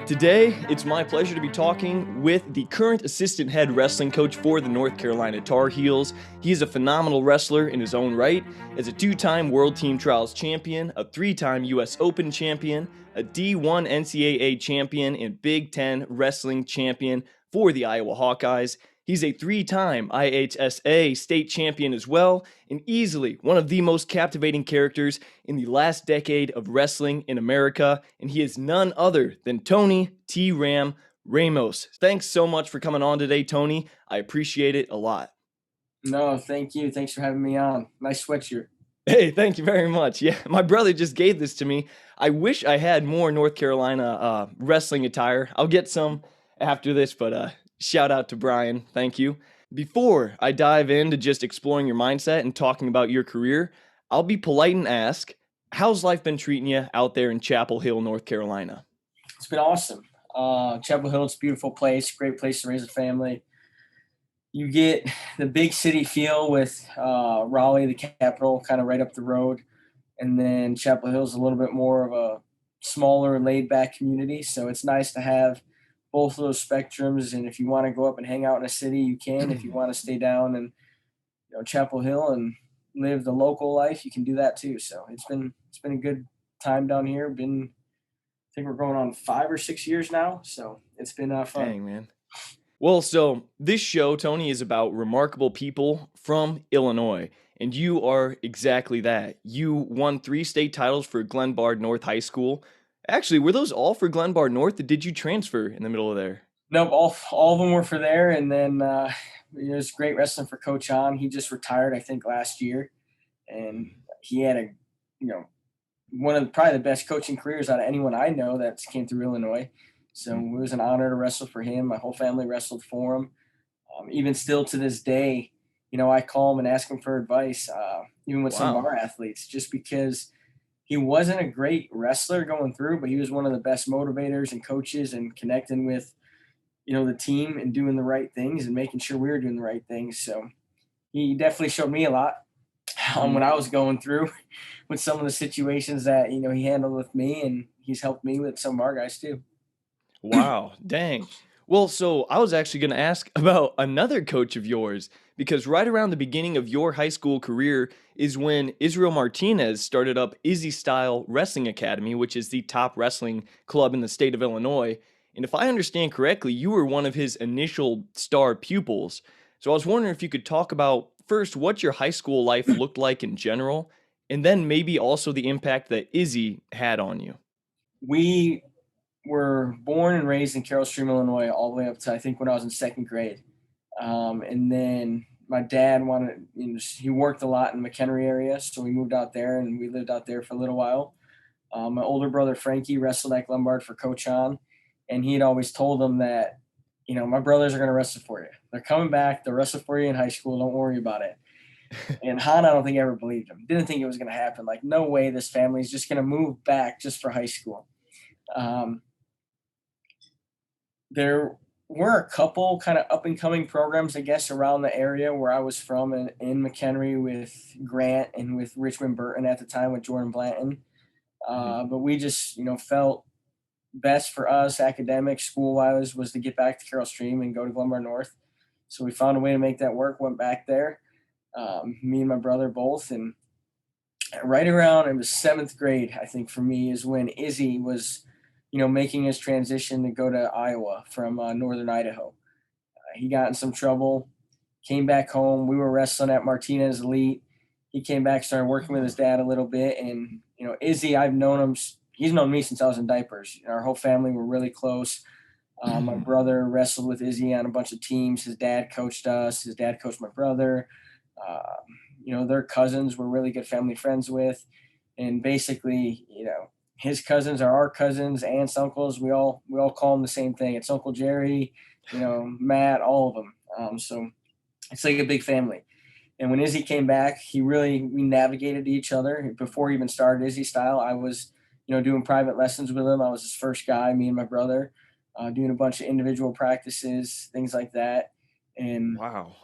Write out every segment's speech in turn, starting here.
Today, it's my pleasure to be talking with the current assistant head wrestling coach for the North Carolina Tar Heels. He is a phenomenal wrestler in his own right, as a two-time World Team Trials champion, a three-time U.S. Open champion, a D1 NCAA champion, and Big Ten wrestling champion for the Iowa Hawkeyes. He's a three-time IHSA state champion as well, and easily one of the most captivating characters in the last decade of wrestling in America, and he is none other than Tony T. Ramos. Thanks so much for coming on today, Tony. I appreciate it a lot. No, thank you. Thanks for having me on. Nice sweatshirt. Hey, thank you very much. Yeah, my brother just gave this to me. I wish I had more North Carolina wrestling attire. I'll get some after this, but shout out to Brian. Thank you. Before I dive into just exploring your mindset and talking about your career, I'll be polite and ask, how's life been treating you out there in Chapel Hill, North Carolina? It's been awesome. Chapel Hill, it's a beautiful place, great place to raise a family. You get the big city feel with Raleigh, the capital, kind of right up the road. And then Chapel Hill is a little bit more of a smaller, laid-back community. So it's nice to have both of those spectrums. And if you want to go up and hang out in a city, you can. If you want to stay down in Chapel Hill and live the local life, you can do that too. So it's been a good time down here. I think we're going on 5 or 6 years now. So it's been fun. Dang, man. Well, so this show, Tony, is about remarkable people from Illinois, and you are exactly that. You won 3 state titles for Glenbard North High School. Actually, were those all for Glenbard North, or did you transfer in the middle of there? Nope, all of them were for there, and then it was great wrestling for Coach Hahn. He just retired, I think, last year, and he had one of probably the best coaching careers out of anyone I know that came through Illinois. So it was an honor to wrestle for him. My whole family wrestled for him. Even still to this day, I call him and ask him for advice, even with some of our athletes, just because he wasn't a great wrestler going through, but he was one of the best motivators and coaches and connecting with, the team and doing the right things and making sure we were doing the right things. So he definitely showed me a lot when I was going through with some of the situations that, he handled with me, and he's helped me with some of our guys too. Wow, dang. Well, so I was actually going to ask about another coach of yours, because right around the beginning of your high school career is when Israel Martinez started up Izzy Style Wrestling Academy, which is the top wrestling club in the state of Illinois. And if I understand correctly, you were one of his initial star pupils. So I was wondering if you could talk about first what your high school life looked like in general, and then maybe also the impact that Izzy had on you. We were born and raised in Carroll Stream, Illinois, all the way up to, I think, when I was in second grade. And then my dad he worked a lot in the McHenry area, so we moved out there and we lived out there for a little while. My older brother, Frankie, wrestled at Glenbard for Coach Hahn, and he had always told them that, my brothers are going to wrestle for you. They're coming back. They'll wrestle for you in high school. Don't worry about it. And Hahn, I don't think ever believed him. Didn't think it was going to happen. Like, no way this family is just going to move back just for high school. There were a couple kind of up-and-coming programs, I guess, around the area where I was from in McHenry with Grant and with Richmond Burton at the time with Jordan Blanton. But we just, felt best for us, academic, school-wise, was to get back to Carroll Stream and go to Glenbard North. So we found a way to make that work, went back there, me and my brother both. And right around, it was 7th grade, I think, for me, is when Izzy was – making his transition to go to Iowa from northern Idaho. He got in some trouble, came back home. We were wrestling at Martinez Elite. He came back, started working with his dad a little bit. And, Izzy, I've known him. He's known me since I was in diapers. Our whole family were really close. My brother wrestled with Izzy on a bunch of teams. His dad coached us. His dad coached my brother. Their cousins were really good family friends with. And basically, his cousins are our cousins, aunts, uncles. We all call them the same thing. It's Uncle Jerry, Matt, all of them. So it's like a big family. And when Izzy came back, we navigated each other. Before he even started Izzy Style, I was, doing private lessons with him. I was his first guy, me and my brother, doing a bunch of individual practices, things like that. And wow.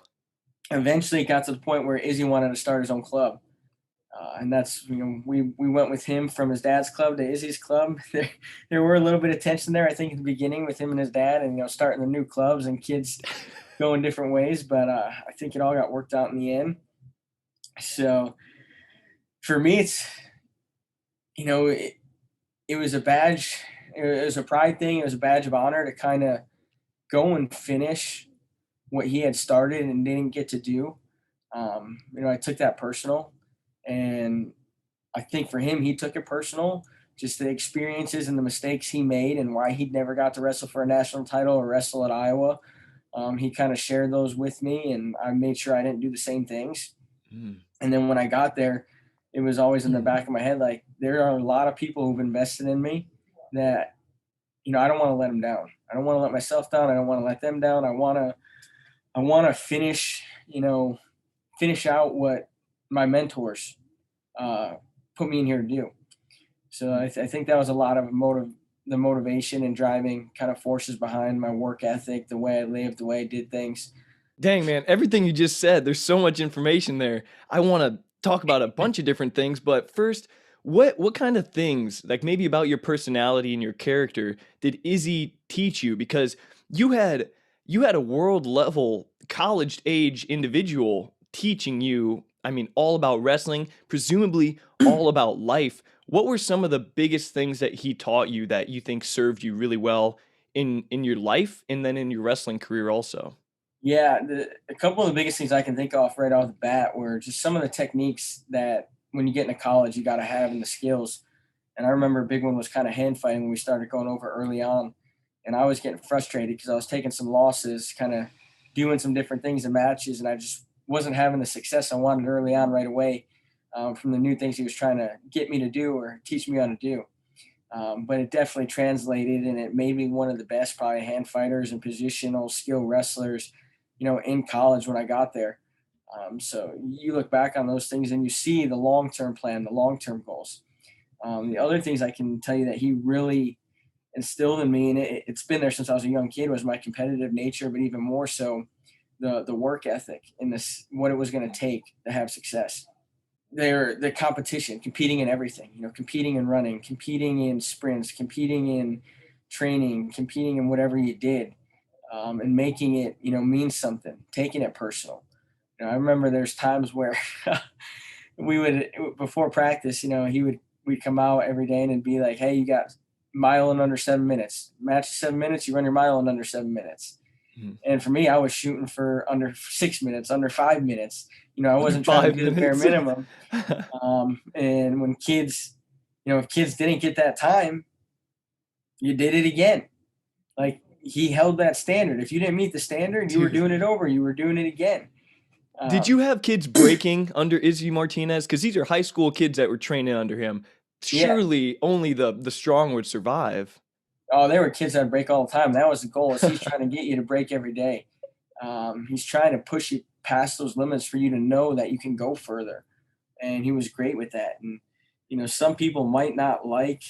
Eventually it got to the point where Izzy wanted to start his own club. And that's, we went with him from his dad's club to Izzy's club. There were a little bit of tension there, I think, in the beginning with him and his dad, and starting the new clubs and kids going different ways. But I think it all got worked out in the end. So for me, it's it was a badge. It was a pride thing. It was a badge of honor to kind of go and finish what he had started and didn't get to do. I took that personal, and I think for him, he took it personal, just the experiences and the mistakes he made and why he'd never got to wrestle for a national title or wrestle at Iowa. He kind of shared those with me, and I made sure I didn't do the same things. And then when I got there, it was always in the back of my head, like, there are a lot of people who've invested in me that, I don't want to let them down. I don't want to let myself down. I don't want to let them down. I want to finish, finish out what my mentors put me in here to do. So I think that was a lot of the motivation and driving kind of forces behind my work ethic, the way I lived, the way I did things. Dang, man, everything you just said, there's so much information there. I want to talk about a bunch of different things, but first, what kind of things, like maybe about your personality and your character, did Izzy teach you? Because you had a world level college age individual teaching you, I mean, all about wrestling, presumably all about life. What were some of the biggest things that he taught you that you think served you really well in your life and then in your wrestling career also? Yeah, a couple of the biggest things I can think of right off the bat were just some of the techniques that when you get into college, you got to have in the skills. And I remember a big one was kind of hand fighting when we started going over early on. And I was getting frustrated because I was taking some losses, kind of doing some different things in matches, and I just wasn't having the success I wanted early on right away from the new things he was trying to get me to do or teach me how to do. But it definitely translated, and it made me one of the best probably hand fighters and positional skill wrestlers, in college when I got there. So you look back on those things and you see the long-term plan, the long-term goals. The other things I can tell you that he really instilled in me, and it's been there since I was a young kid, was my competitive nature, but even more so the work ethic and this, what it was going to take to have success. The competition, competing in everything, competing in running, competing in sprints, competing in training, competing in whatever you did, and making it, mean something, taking it personal. I remember there's times where we would, before practice, we'd come out every day and it'd be like, hey, you got mile in under 7 minutes, match 7 minutes, you run your mile in under 7 minutes. And for me, I was shooting for under 6 minutes, under 5 minutes. I wasn't trying to do the bare minimum. And when kids, if kids didn't get that time, you did it again. Like, he held that standard. If you didn't meet the standard, you were doing it over. You were doing it again. Did you have kids breaking under Izzy Martinez? Because these are high school kids that were training under him. Surely only the strong would survive. Oh, there were kids that break all the time. That was the goal. Is he's trying to get you to break every day. He's trying to push you past those limits for you to know that you can go further. And he was great with that. And, some people might not like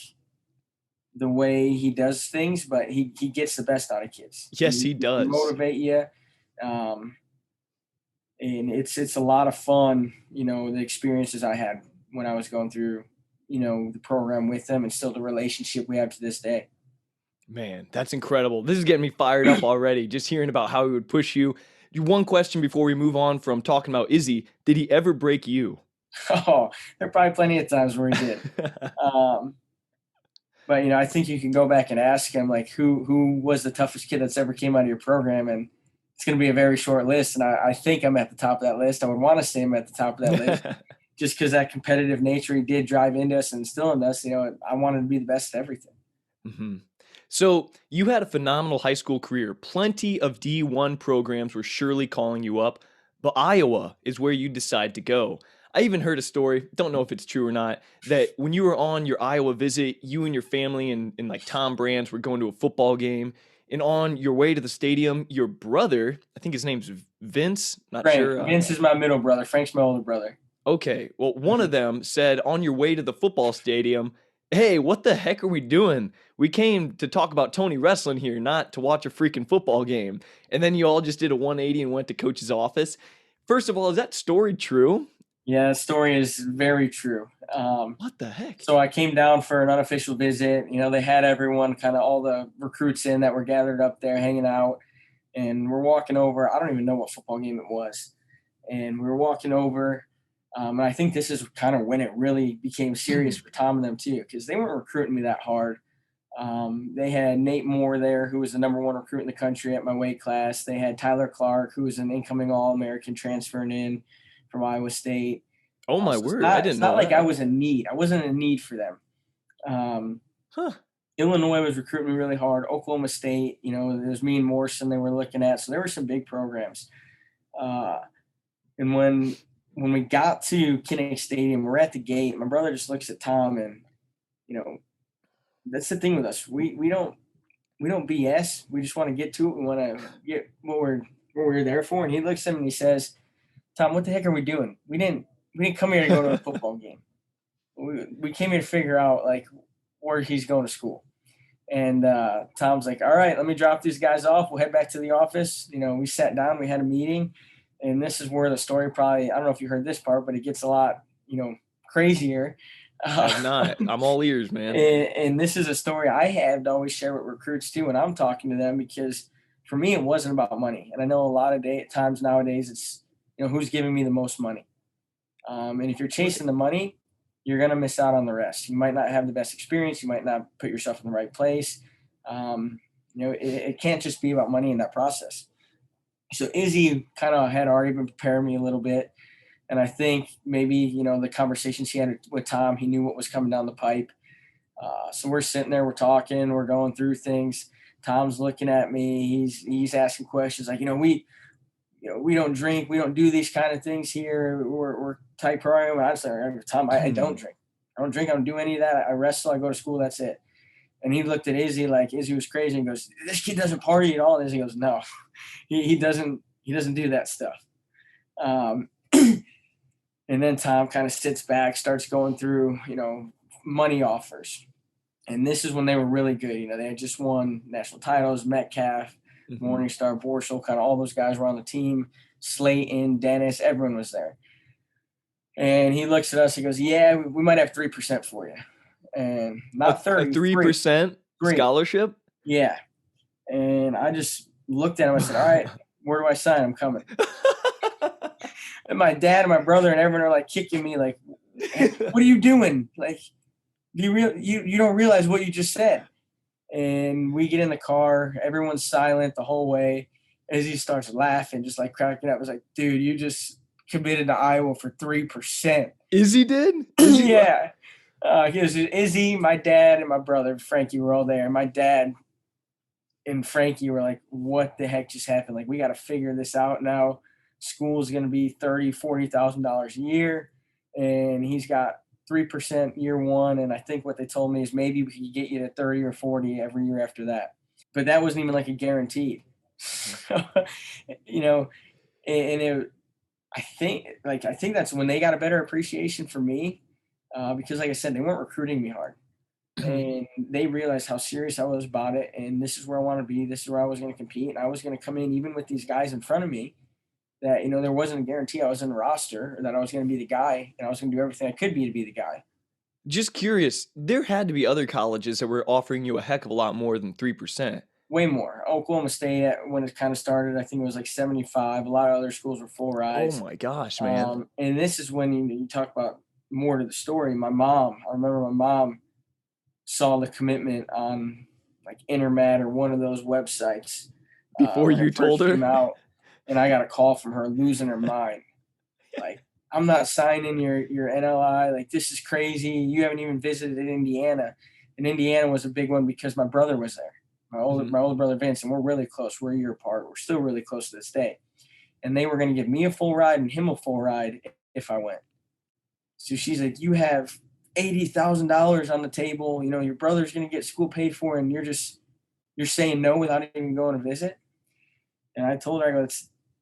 the way he does things, but he gets the best out of kids. Yes, he does. He motivate you. And it's a lot of fun, the experiences I had when I was going through, the program with them, and still the relationship we have to this day. Man, that's incredible. This is getting me fired up already, just hearing about how he would push you. One question before we move on from talking about Izzy. Did he ever break you? Oh, there are probably plenty of times where he did. But, I think you can go back and ask him, like, who was the toughest kid that's ever came out of your program, and it's going to be a very short list. And I think I'm at the top of that list. I would want to say I'm at the top of that list just because that competitive nature he did drive into us and instill in us. I wanted to be the best at everything. Mm-hmm. So you had a phenomenal high school career. Plenty of D1 programs were surely calling you up, but Iowa is where you decide to go. I even heard a story, don't know if it's true or not, that when you were on your Iowa visit, you and your family and like Tom Brands were going to a football game. And on your way to the stadium, your brother, I think his name's Vince, not Frank. sure. Vince is my middle brother. Frank's my older brother. Okay. Well, one of them said on your way to the football stadium, hey, what the heck are we doing? We came to talk about Tony wrestling here, not to watch a freaking football game. And then you all just did a 180 and went to coach's office. First of all, is that story true? Yeah, the story is very true. What the heck? So I came down for an unofficial visit. They had everyone, kind of all the recruits in that were gathered up there hanging out. And we're walking over. I don't even know what football game it was. And we were walking over. And I think this is kind of when it really became serious for Tom and them too, because they weren't recruiting me that hard. They had Nate Moore there, who was the number one recruit in the country at my weight class. They had Tyler Clark, who was an incoming All-American transferring in from Iowa State. Oh my So word, I it's didn't not know like I that. was in need. I wasn't in need for them. Um, Huh. Illinois was recruiting me really hard. Oklahoma State, there's me and Morrison they were looking at. So there were some big programs. Uh, and when we got to Kinnick Stadium, we're at the gate. My brother just looks at Tom, and you know that's the thing with us. We don't BS. We just want to get to it. We want to get what we're there for. And he looks at him and he says, "Tom, what the heck are we doing? We didn't come here to go to a football game. We came here to figure out like where he's going to school." And Tom's like, "All right, let me drop these guys off. We'll head back to the office." We sat down, we had a meeting, and this is where the story probably, I don't know if you heard this part, but it gets a lot, crazier. I have not. I'm all ears, man. And this is a story I have to always share with recruits too when I'm talking to them, because for me, it wasn't about money. And I know a lot of times nowadays it's, who's giving me the most money. And if you're chasing the money, you're going to miss out on the rest. You might not have the best experience. You might not put yourself in the right place. It can't just be about money in that process. So Izzy kind of had already been preparing me a little bit. And I think maybe, the conversations he had with Tom, he knew what was coming down the pipe. So we're sitting there, we're talking, we're going through things. Tom's looking at me. He's asking questions like, we don't drink, we don't do these kind of things here. We're tight program. I was like, Tom, I don't drink. I don't drink. I don't do any of that. I wrestle. I go to school. That's it. And he looked at Izzy like Izzy was crazy and goes, "This kid doesn't party at all." And Izzy goes, "No, he doesn't. He doesn't do that stuff." Um, and then Tom kind of sits back, starts going through, money offers. And this is when they were really good. They had just won national titles. Metcalf, Morningstar, Borschel, kind of all those guys were on the team. Slayton, Dennis, everyone was there. And he looks at us. He goes, "Yeah, we might have 3% for you." And not 30, a 3% scholarship? Yeah. And I just looked at him. I said, "All right, where do I sign? I'm coming." And my dad and my brother and everyone are like kicking me, like, "What are you doing? Like, you don't realize what you just said." And we get in the car. Everyone's silent the whole way. As he starts laughing, just like cracking up. I was like, "Dude, you just committed to Iowa for 3%." Izzy did? Izzy, yeah. He was Izzy, my dad, and my brother Frankie were all there. My dad and Frankie were like, "What the heck just happened? Like, we got to figure this out now. School's going to be $30,000-$40,000 a year, and he's got 3% year one. And I think what they told me is maybe we could get you to 30 or 40 every year after that. But that wasn't even like a guaranteed." you know, and it, I think that's when they got a better appreciation for me, because like I said, they weren't recruiting me hard. And they realized how serious I was about it. And this is where I want to be. This is where I was going to compete. And I was going to come in even with these guys in front of me that, there wasn't a guarantee I was in the roster or that I was going to be the guy, and I was going to do everything I could be to be the guy. Just curious, there had to be other colleges that were offering you a heck of a lot more than 3%. Way more. Oklahoma State, when it kind of started, I think it was like 75. A lot of other schools were full rides. Oh my gosh, man. And this is when you talk about more to the story. I remember my mom saw the commitment on like Intermat or one of those websites Before you told her? Came out, and I got a call from her losing her mind. Like, "I'm not signing your NLI. Like, this is crazy. You haven't even visited Indiana." And Indiana was a big one because my brother was there. My older brother Vince, and we're really close. We're a year apart. We're still really close to this day. And they were going to give me a full ride and him a full ride if I went. So she's like, "You have $80,000 on the table. Your brother's going to get school paid for, and you're saying no without even going to visit." And I told her, I go,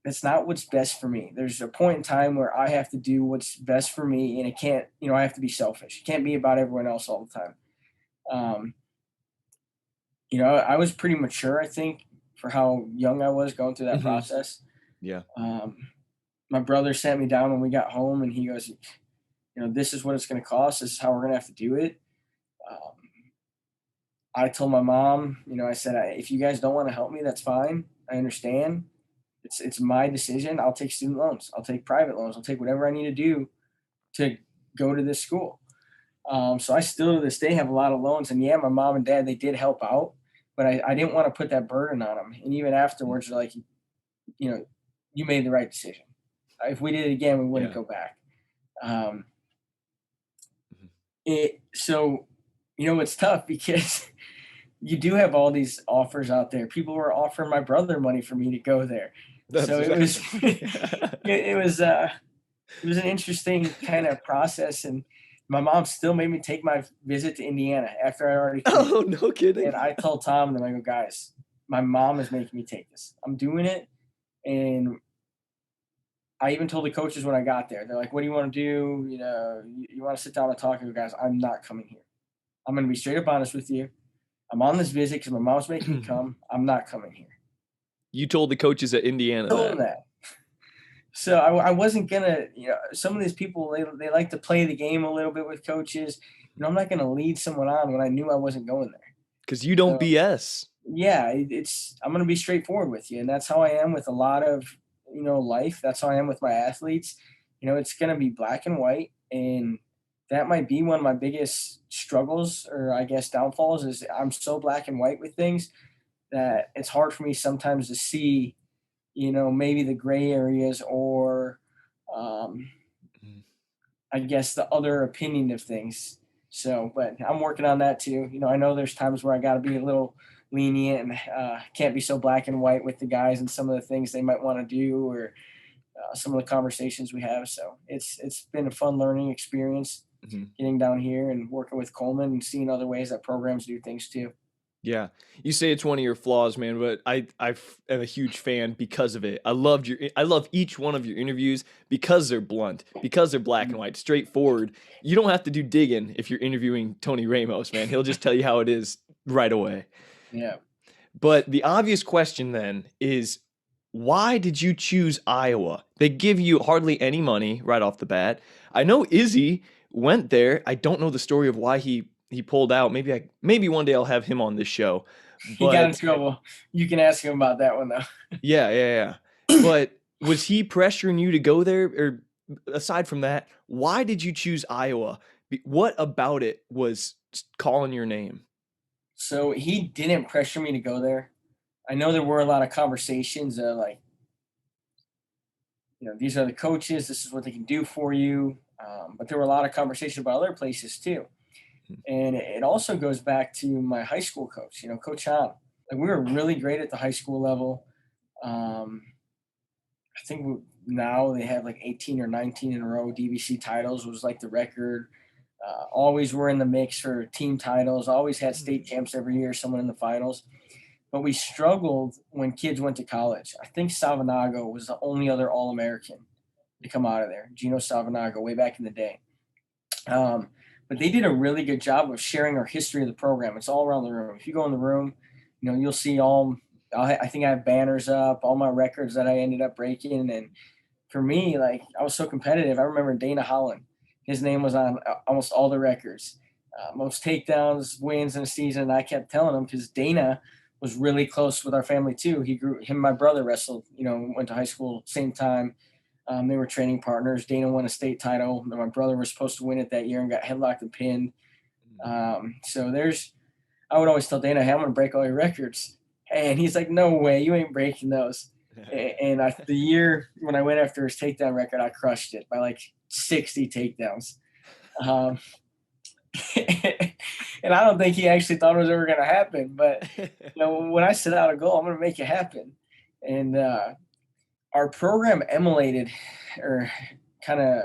"That's not what's best for me. There's a point in time where I have to do what's best for me, and it can't, I have to be selfish. It can't be about everyone else all the time." I was pretty mature, I think, for how young I was going through that process. Yeah. my brother sat me down when we got home, and he goes, this is what it's going to cost. This is how we're going to have to do it. Um, I told my mom, I said, if you guys don't want to help me, that's fine. I understand. It's my decision. I'll take student loans. I'll take private loans. I'll take whatever I need to do to go to this school. So I still to this day have a lot of loans. And yeah, my mom and dad, they did help out, but I didn't want to put that burden on them. And even afterwards, they're like, you made the right decision. If we did it again, we wouldn't go back. So, it's tough because you do have all these offers out there. People were offering my brother money for me to go there. It was an interesting kind of process. And my mom still made me take my visit to Indiana after I already committed. Oh, no kidding. And I told Tom, and I go, guys, my mom is making me take this. I'm doing it. And I even told the coaches when I got there, they're like, what do you want to do? You want to sit down and talk? I go, guys, I'm not coming here. I'm going to be straight up honest with you. I'm on this visit because my mom's making me come. I'm not coming here. You told the coaches at Indiana that. So I wasn't going to, some of these people, they like to play the game a little bit with coaches. I'm not going to lead someone on when I knew I wasn't going there. Because you don't BS. Yeah, I'm going to be straightforward with you. And that's how I am with a lot of, life. That's how I am with my athletes. It's going to be black and white. And that might be one of my biggest struggles, or I guess downfalls, is I'm so black and white with things that it's hard for me sometimes to see, maybe the gray areas or I guess the other opinion of things. So, but I'm working on that too. I know there's times where I got to be a little lenient and can't be so black and white with the guys and some of the things they might want to do, or some of the conversations we have. So it's been a fun learning experience getting down here and working with Coleman and seeing other ways that programs do things too. Yeah. You say it's one of your flaws, man, but I am a huge fan because of it. I love each one of your interviews because they're blunt, because they're black and white, straightforward. You don't have to do digging if you're interviewing Tony Ramos, man. He'll just tell you how it is right away. Yeah. But the obvious question then is, why did you choose Iowa? They give you hardly any money right off the bat. I know Izzy went there. I don't know the story of why he pulled out. Maybe one day I'll have him on this show. He got in trouble. You can ask him about that one though. Yeah. But was he pressuring you to go there? Or aside from that, why did you choose Iowa? What about it was calling your name? So he didn't pressure me to go there. I know there were a lot of conversations like, these are the coaches, this is what they can do for you. But there were a lot of conversations about other places too. And it also goes back to my high school coach, Coach Hahn. Like, we were really great at the high school level. I think now they have like 18 or 19 in a row DVC titles was like the record. Always were in the mix for team titles, always had state champs every year, someone in the finals. But we struggled when kids went to college. I think Savanago was the only other All-American to come out of there, Gino Savanago, way back in the day. But they did a really good job of sharing our history of the program. It's all around the room. If you go in the room, you'll see I think I have banners up, all my records that I ended up breaking. And for me, like, I was so competitive. I remember Dana Holland. His name was on almost all the records. Most takedowns, wins in a season. And I kept telling him, because Dana was really close with our family too. Him and my brother wrestled, went to high school same time. They were training partners. Dana won a state title. My brother was supposed to win it that year and got headlocked and pinned. So I would always tell Dana, hey, I'm going to break all your records. And he's like, no way, you ain't breaking those. And the year when I went after his takedown record, I crushed it by like 60 takedowns. And I don't think he actually thought it was ever going to happen. But, when I set out a goal, I'm going to make it happen. And our program emulated, or kind of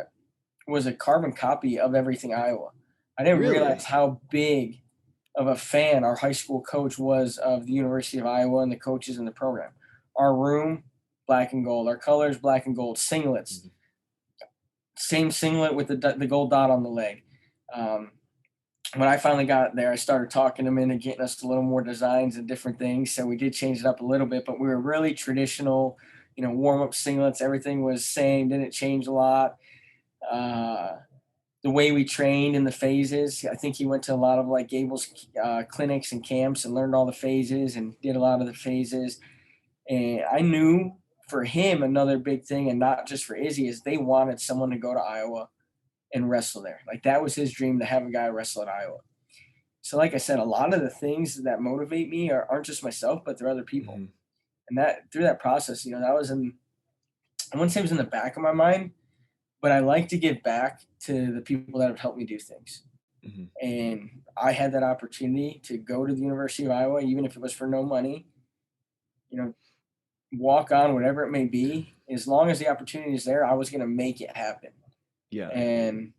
was a carbon copy of everything Iowa. I didn't realize how big of a fan our high school coach was of the University of Iowa and the coaches in the program. Our room, black and gold. Our colors, black and gold. Singlets, same singlet with the gold dot on the leg. When I finally got there, I started talking them into getting us a little more designs and different things. So we did change it up a little bit, but we were really traditional, warm-up singlets, everything was same, didn't change a lot. The way we trained in the phases, I think he went to a lot of like Gable's clinics and camps and learned all the phases and did a lot of the phases. And I knew for him, another big thing, and not just for Izzy, is they wanted someone to go to Iowa and wrestle there. Like that was his dream, to have a guy wrestle at Iowa. So like I said, a lot of the things that motivate me aren't just myself, but they're other people. Mm-hmm. And that through that process, that was I wouldn't say it was in the back of my mind, but I like to give back to the people that have helped me do things. Mm-hmm. And I had that opportunity to go to the University of Iowa, even if it was for no money, walk on, whatever it may be. As long as the opportunity is there, I was going to make it happen. Yeah. And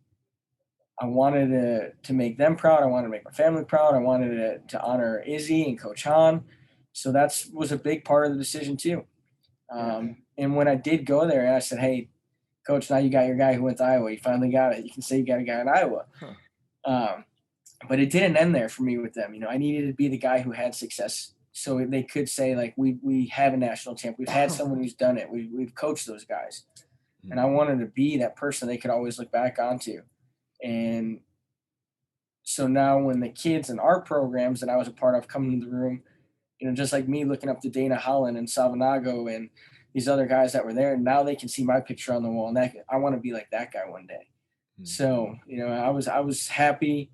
I wanted to make them proud. I wanted to make my family proud. I wanted to honor Izzy and Coach Hahn. So that was a big part of the decision too. And when I did go there, and I said, "Hey, Coach, now you got your guy who went to Iowa. You finally got it. You can say you got a guy in Iowa." Huh. But it didn't end there for me with them. I needed to be the guy who had success, so they could say like, we have a national champ. We've had someone who's done it. We've coached those guys, and I wanted to be that person they could always look back onto. And so now when the kids in our programs that I was a part of come into the room, just like me looking up to Dana Holland and Savanago and these other guys that were there, now they can see my picture on the wall, and I want to be like that guy one day. Mm-hmm. So, I was happy,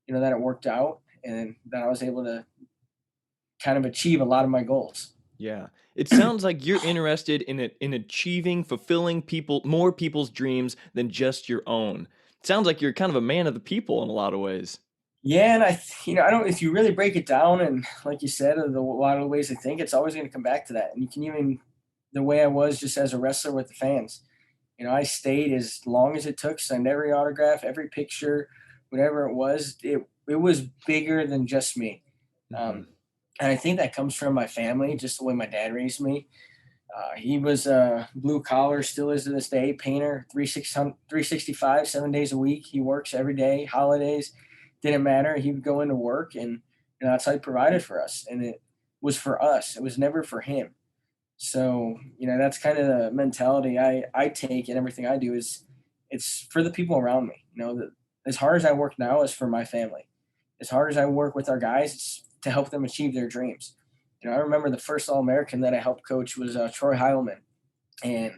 that it worked out and that I was able to kind of achieve a lot of my goals. Yeah. It sounds like you're interested in achieving, fulfilling more people's dreams than just your own. It sounds like you're kind of a man of the people in a lot of ways. Yeah, and I don't. If you really break it down, and like you said, a lot of the ways I think, it's always going to come back to that. And you can even the way I was just as a wrestler with the fans. I stayed as long as it took, signed every autograph, every picture, whatever it was. It was bigger than just me, and I think that comes from my family, just the way my dad raised me. He was a blue collar, still is to this day, painter, 365, 7 days a week. He works every day, holidays. Didn't matter. He would go into work, and that's how he provided for us. And it was for us. It was never for him. So, that's kind of the mentality I take, and everything I do is it's for the people around me. That as hard as I work now is for my family. As hard as I work with our guys, it's to help them achieve their dreams. I remember the first All-American that I helped coach was Troy Heilman. And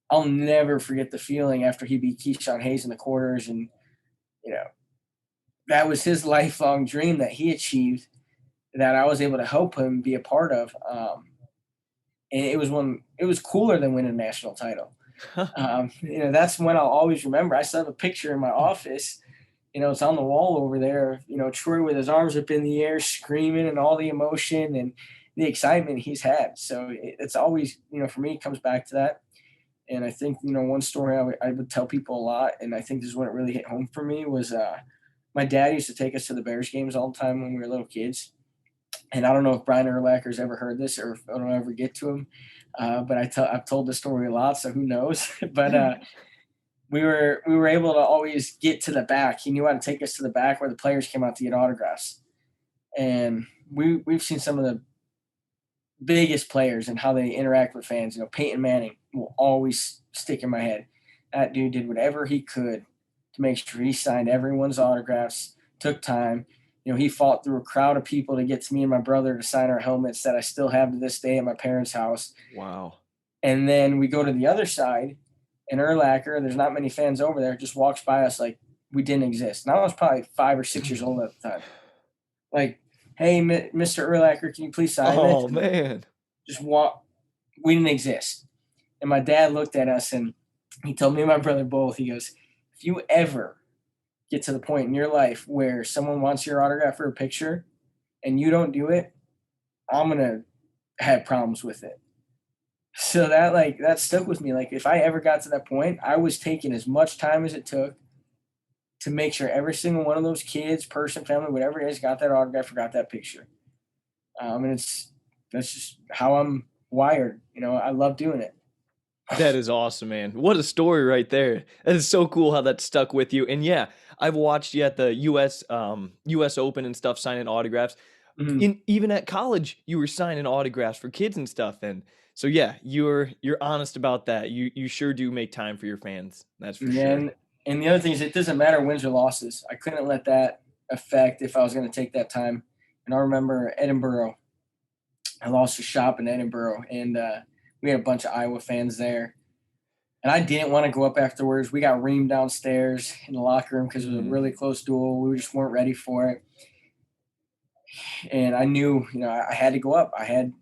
I'll never forget the feeling after he beat Keyshawn Hayes in the quarters, and, that was his lifelong dream that he achieved, that I was able to help him be a part of. And it was cooler than winning a national title. That's when I'll always remember. I still have a picture in my office. It's on the wall over there. Troy with his arms up in the air, screaming, and all the emotion and the excitement he's had. So it's always, for me, it comes back to that. And I think, one story I would tell people a lot, and I think this is when it really hit home for me, was my dad used to take us to the Bears games all the time when we were little kids. And I don't know if Brian Urlacher's ever heard this or if I'll ever get to him, but I've told this story a lot, so who knows? But we were able to always get to the back. He knew how to take us to the back where the players came out to get autographs. And we've seen some of the biggest players and how they interact with fans. Peyton Manning will always stick in my head. That dude did whatever he could to make sure he signed everyone's autographs, took time. He fought through a crowd of people to get to me and my brother to sign our helmets that I still have to this day at my parents' house. Wow. And then we go to the other side, and Urlacher, there's not many fans over there, just walks by us like we didn't exist. And I was probably 5 or 6 years old at the time. Like, "Hey, Mr. Urlacher, can you please sign this?" Oh, man. Just walk. We didn't exist. And my dad looked at us, and he told me and my brother both, he goes, "If you ever get to the point in your life where someone wants your autograph or a picture and you don't do it, I'm going to have problems with it." So that stuck with me. Like, if I ever got to that point, I was taking as much time as it took to make sure every single one of those kids, person, family, whatever it is, got that autograph or got that picture. And that's just how I'm wired. I love doing it. That is awesome, man. What a story right there. That is so cool how that stuck with you. And yeah, I've watched you at the US Open and stuff, signing autographs. Mhm. Even at college, you were signing autographs for kids and stuff, and so, yeah, you're honest about that. You sure do make time for your fans, that's for Yeah, sure. and the other thing is it doesn't matter wins or losses. I couldn't let that affect if I was going to take that time. And I remember Edinburgh. I lost a shop in Edinburgh, and we had a bunch of Iowa fans there. And I didn't want to go up afterwards. We got reamed downstairs in the locker room because it was a Mhm. really close duel. We just weren't ready for it. And I knew, I had to go up. I had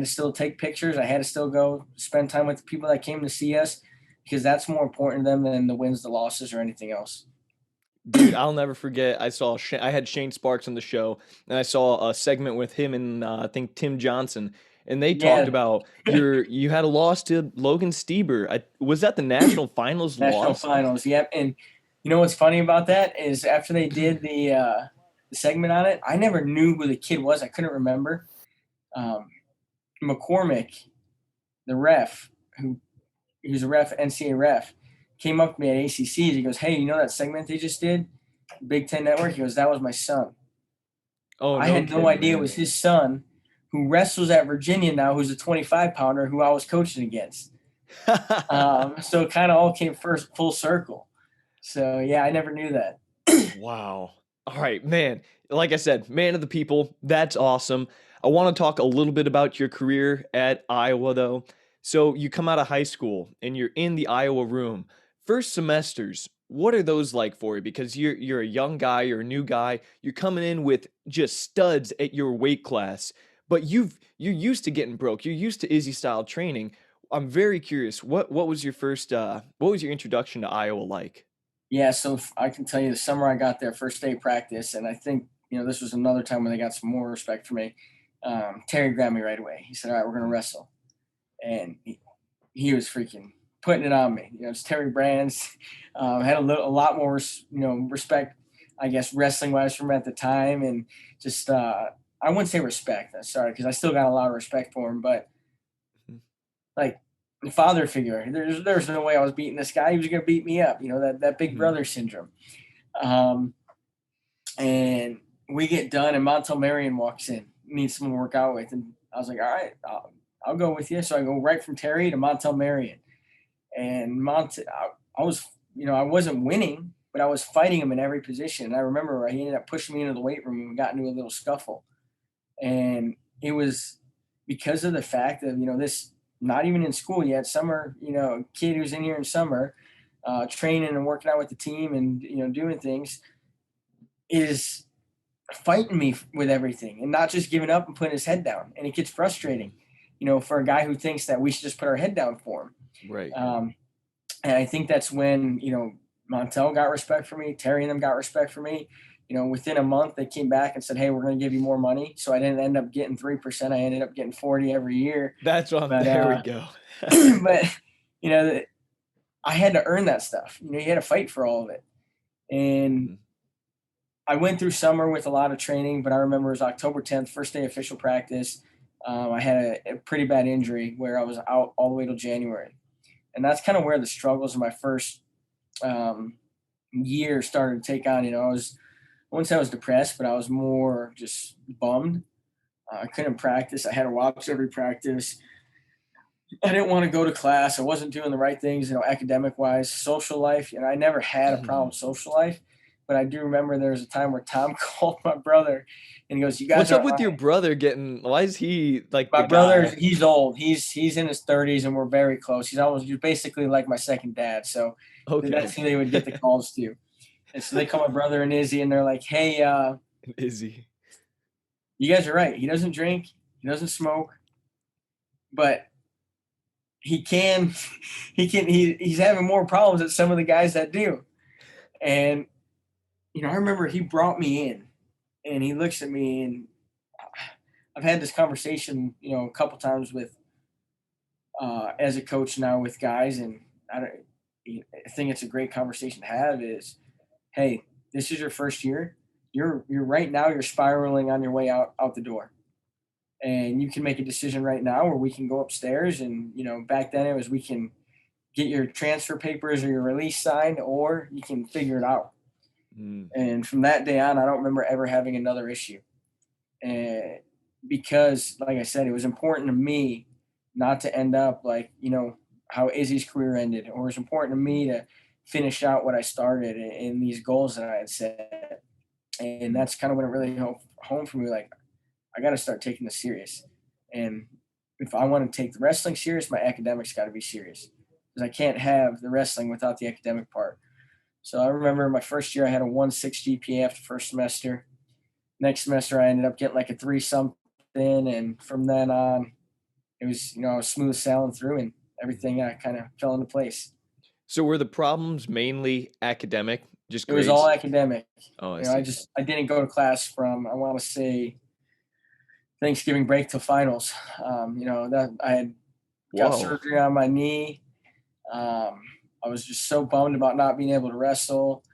to still take pictures. I had to still go spend time with the people that came to see us because that's more important to them than the wins, the losses, or anything else. Dude, I'll never forget, I had Shane Sparks on the show, and I saw a segment with him and, I think Tim Johnson, and they talked Yeah, about you had a loss to Logan Stieber. Was that the national finals national loss? finals. Yep. And you know what's funny about that is after they did the segment on it, I never knew who the kid was. I couldn't remember. Um, McCormick, the ref, who he was a ref, NCAA ref, came up to me at ACCs. He goes, "Hey, you know that segment they just did, Big Ten Network?" He goes, "That was my son." Oh, I no had no kidding, idea it man. was his son, who wrestles at Virginia now, who's a 25 pounder who I was coaching against. So it kind of all came first full circle. So yeah, I never knew that. Wow. All right, man. Like I said, man of the people. That's awesome. I want to talk a little bit about your career at Iowa, though. So you come out of high school and you're in the Iowa room. First semesters, what are those like for you? Because you're a young guy, you're a new guy, you're coming in with just studs at your weight class, but you're used to getting broke. You're used to Izzy style training. I'm very curious. What was your first what was your introduction to Iowa like? Yeah, so I can tell you the summer I got there, first day of practice, and I think this was another time when they got some more respect for me. Terry grabbed me right away. He said, "All right, we're gonna wrestle," and he was freaking putting it on me. It's Terry Brands. Had a lot more, respect, I guess, wrestling wise from at the time, and just I wouldn't say respect. I'm sorry, because I still got a lot of respect for him, but like the father figure. There's no way I was beating this guy. He was gonna beat me up. That big Mhm. brother syndrome. Um, and we get done, and Montel Marion walks in, needs someone to work out with, and I was like, all right, I'll go with you. So I go right from Terry to Montel Marion, and I was, I wasn't winning, but I was fighting him in every position. And I remember he ended up pushing me into the weight room, and we got into a little scuffle, and it was because of the fact that this not even in school yet, summer, kid who's in here in summer, training and working out with the team and doing things is fighting me with everything and not just giving up and putting his head down. And it gets frustrating, for a guy who thinks that we should just put our head down for him. Right. And I think that's when, Montel got respect for me, Terry and them got respect for me. Within a month, they came back and said, "Hey, we're going to give you more money." So I didn't end up getting 3%. I ended up getting 40 every year. That's what But, there we go. but, you know, I had to earn that stuff. You had to fight for all of it. And Mhm. I went through summer with a lot of training, but I remember it was October 10th, first day official practice. I had a pretty bad injury where I was out all the way till January. And that's kind of where the struggles of my first year started to take on. I wouldn't say I was depressed, but I was more just bummed. I couldn't practice. I had to watch every practice. I didn't want to go to class. I wasn't doing the right things, academic wise, social life. I never had a problem Mhm. with social life, but I do remember there was a time where Tom called my brother and he goes, "You guys What's up aren't with your right." brother getting why is he, like, My the brother, guy? he's old. He's in his 30s and we're very close. He's basically like my second dad. So Okay. that's who they would get the calls to. And so they call my brother and Izzy and they're like, "Hey, Is he? you guys are right. He doesn't drink, he doesn't smoke, but he can he's having more problems than some of the guys that do." And I remember he brought me in and he looks at me and I've had this conversation, a couple times with as a coach now with guys, and I don't I think it's a great conversation to have is, hey, this is your first year. You're right now you're spiraling on your way out the door. And you can make a decision right now where we can go upstairs and back then it was we can get your transfer papers or your release signed or you can figure it out. Mm. And from that day on, I don't remember ever having another issue. because, like I said, it was important to me not to end up like, how Izzy's career ended, or it's important to me to finish out what I started in these goals that I had set. And that's kind of when it really home for me. Like, I got to start taking this serious. And if I want to take the wrestling serious, my academics got to be serious, because I can't have the wrestling without the academic part. So I remember my first year, I had a 1.6 GPA after first semester. Next semester, I ended up getting like a 3 something. And from then on, it was, I was smooth sailing through, and everything kind of fell into place. So were the problems mainly academic, just It was all grades? academic. Oh, I see. I didn't go to class from, I want to say, Thanksgiving break till finals. That I had got Whoa. surgery on my knee. I was just so bummed about not being able to wrestle.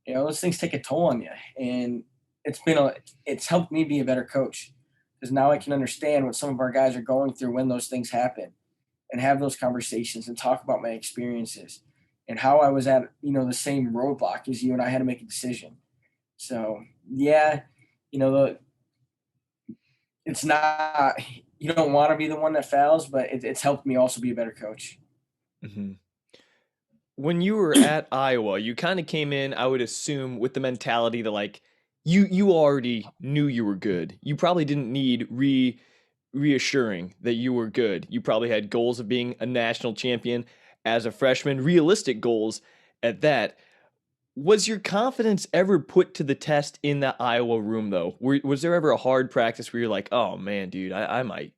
Those things take a toll on you, and it's helped me be a better coach, because now I can understand what some of our guys are going through when those things happen, and have those conversations and talk about my experiences and how I was at, the same roadblock as you, and I had to make a decision. So yeah, it's not, you don't want to be the one that fails, but it's helped me also be a better coach. Mhm. When you were at Iowa, you kind of came in, I would assume, with the mentality that like you already knew you were good. You probably didn't need reassuring that you were good. You probably had goals of being a national champion as a freshman, realistic goals at that. Was your confidence ever put to the test in that Iowa room though? Was there ever a hard practice where you're like, "Oh man, dude, I might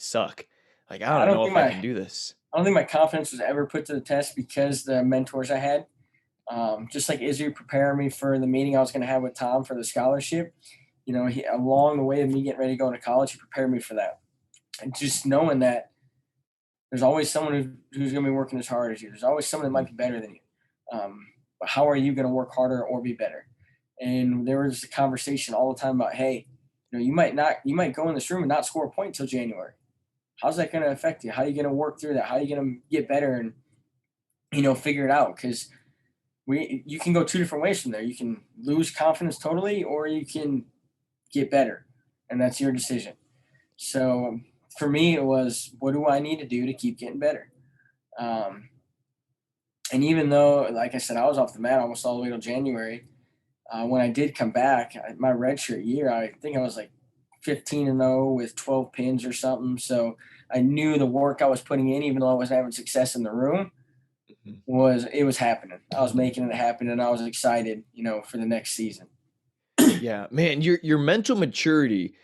suck. Like I I don't don't know think if I my can do this." I don't think my confidence was ever put to the test, because the mentors I had, just like Izzy preparing me for the meeting I was going to have with Tom for the scholarship. Along the way of me getting ready to go into college, he prepared me for that. And just knowing that there's always someone who's going to be working as hard as you. There's always someone that might be better than you. But how are you going to work harder or be better? And there was a conversation all the time about, hey, you might go in this room and not score a point until January. How's that going to affect you? How are you going to work through that? How are you going to get better and, figure it out? Because you can go two different ways from there. You can lose confidence totally, or you can get better, and that's your decision. So for me, it was, what do I need to do to keep getting better? Um, and even though, like I said, I was off the mat almost all the way till January, when I did come back, my redshirt year, I think I was like 15-0 with 12 pins or something. So I knew the work I was putting in, even though I wasn't having success in the room, Mhm. was happening. I was making it happen, and I was excited, for the next season. Yeah, man, your mental maturity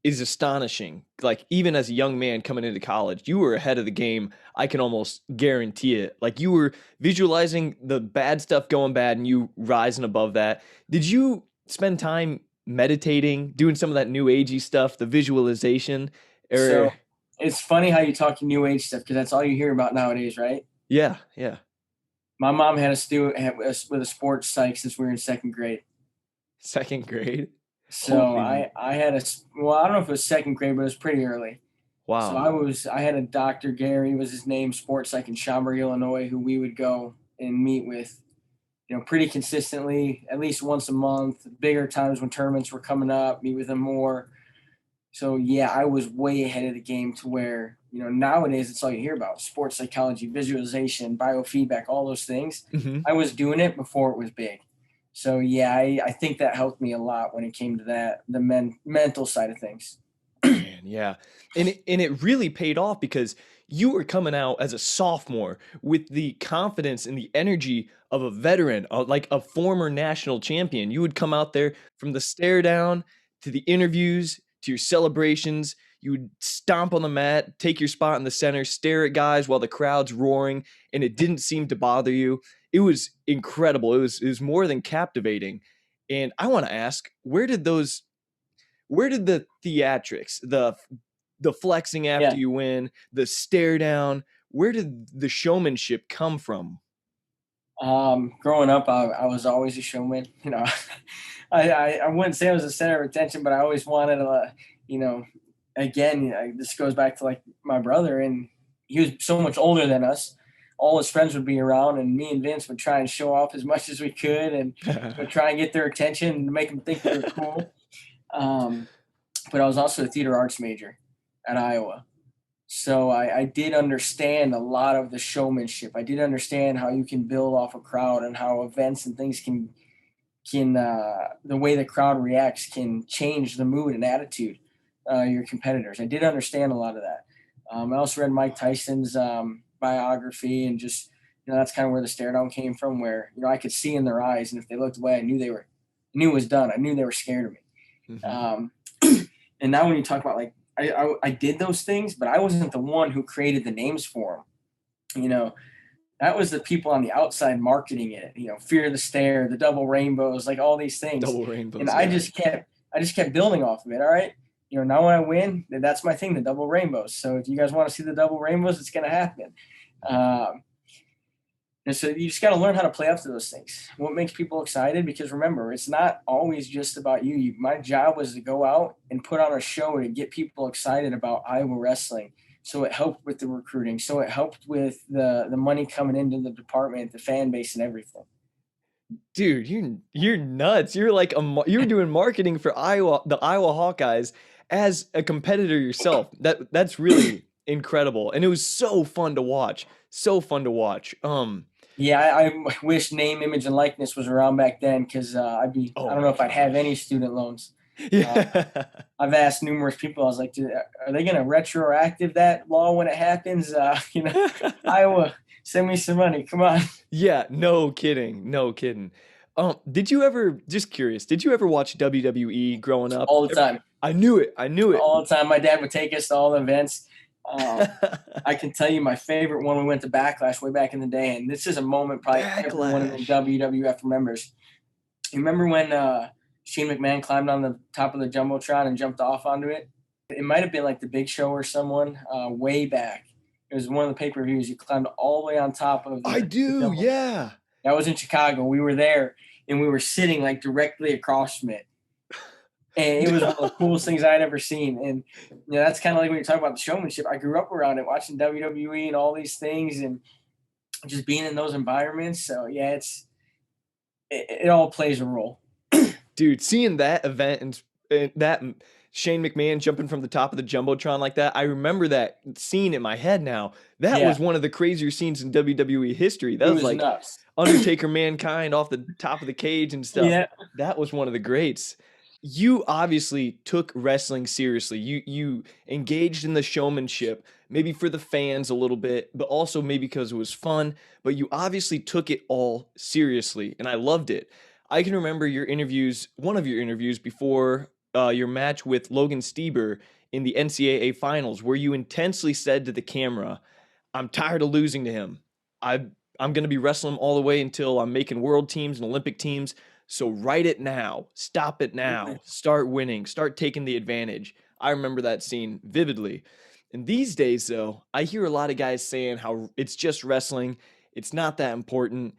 is astonishing. Like even as a young man coming into college, you were ahead of the game. I can almost guarantee it. Like you were visualizing the bad stuff going bad and you rising above that. Did you spend time meditating, doing some of that new agey stuff, the visualization? Or So it's funny how you talk new age stuff, because that's all you hear about nowadays, right? yeah, yeah. My mom had us with a sports psych since we were in second grade. Second grade. So Holy I had well, I don't know if it was second grade, but it was pretty early. So wow. I had a Dr. Gary was his name, sports psych in Schaumburg, Illinois, who we would go and meet with, pretty consistently, at least once a month. Bigger times when tournaments were coming up, meet with him more. So yeah, I was way ahead of the game, to where, nowadays it's all you hear about: sports psychology, visualization, biofeedback, all those things. Mhm. I was doing it before it was big. So yeah, I think that helped me a lot when it came to that, the mental side of things. Man, yeah. And it really paid off because you were coming out as a sophomore with the confidence and the energy of a veteran, like a former national champion. You would come out there from the stare down to the interviews to your celebrations. You would stomp on the mat, take your spot in the center, stare at guys while the crowd's roaring, and it didn't seem to bother you. It was incredible. It was more than captivating. And I want to ask, where did the theatrics, the flexing after Yeah. you win, the stare down, where did the showmanship come from? Growing up, I was always a showman. I wouldn't say I was the center of attention, but I always wanted to, you know, again, this goes back to like my brother, and he was so much older than us. All his friends would be around, and me and Vince would try and show off as much as we could, and try and get their attention and make them think we were cool. Um, but I was also a theater arts major at Iowa. So I did understand a lot of the showmanship. I did understand how you can build off a crowd and how events and things can the way the crowd reacts can change the mood and attitude your competitors. I did understand a lot of that. I also read Mike Tyson's biography, and just that's kind of where the stare down came from. Where I could see in their eyes, and if they looked away, I knew it was done. I knew they were scared of me. And now when you talk about like I did those things, but I wasn't the one who created the names for them. That was the people on the outside marketing it. Fear the Stare, the double rainbows, like all these things. Double rainbows. And I just kept building off of it. All right. Now when I win, that's my thing, the double rainbows. So if you guys want to see the double rainbows, it's going to happen. And so you just got to learn how to play up to those things. What makes people excited? Because remember, it's not always just about you. My job was to go out and put on a show to get people excited about Iowa wrestling. So it helped with the recruiting. So it helped with the money coming into the department, the fan base, and everything. Dude, you're nuts. You're like you're doing marketing for the Iowa Hawkeyes as a competitor yourself. That's really incredible, and it was so fun to watch. So fun to watch. Yeah, I wish name, image, and likeness was around back then, because I don't know if I'd have any student loans. Yeah. I've asked numerous people. I was like, are they going to retroactive that law when it happens? Iowa, send me some money. Come on. Yeah, no kidding. No kidding. Just curious, did you ever watch WWE growing up? All the time. I knew it. All the time. My dad would take us to all the events. I can tell you my favorite one. We went to Backlash way back in the day, and this is a moment probably everyone in the WWF remembers. You remember when Shane McMahon climbed on the top of the Jumbotron and jumped off onto it? It might have been like the Big Show or someone way back. It was one of the pay-per-views. He climbed all the way on top of I do, yeah. That was in Chicago. We were there, and we were sitting like directly across from it. And it was one of the coolest things I'd ever seen. And that's kind of like when you talk about the showmanship. I grew up around it, watching WWE and all these things, and just being in those environments. So yeah, it all plays a role. Dude, seeing that event and that Shane McMahon jumping from the top of the Jumbotron like that, I remember that scene in my head now. That was one of the crazier scenes in WWE history. That was like nuts. Undertaker Mankind off the top of the cage and stuff. Yeah. That was one of the greats. You obviously took wrestling seriously. You engaged in the showmanship, maybe for the fans a little bit, but also maybe because it was fun. But you obviously took it all seriously, and I loved it. I can remember one of your interviews before your match with Logan Stieber in the NCAA finals, where you intensely said to the camera, "I'm tired of losing to him. I'm going to be wrestling him all the way until I'm making world teams and Olympic teams. So write it now, stop it now, start winning, start taking the advantage." I remember that scene vividly. And these days, though, I hear a lot of guys saying how it's just wrestling. It's not that important.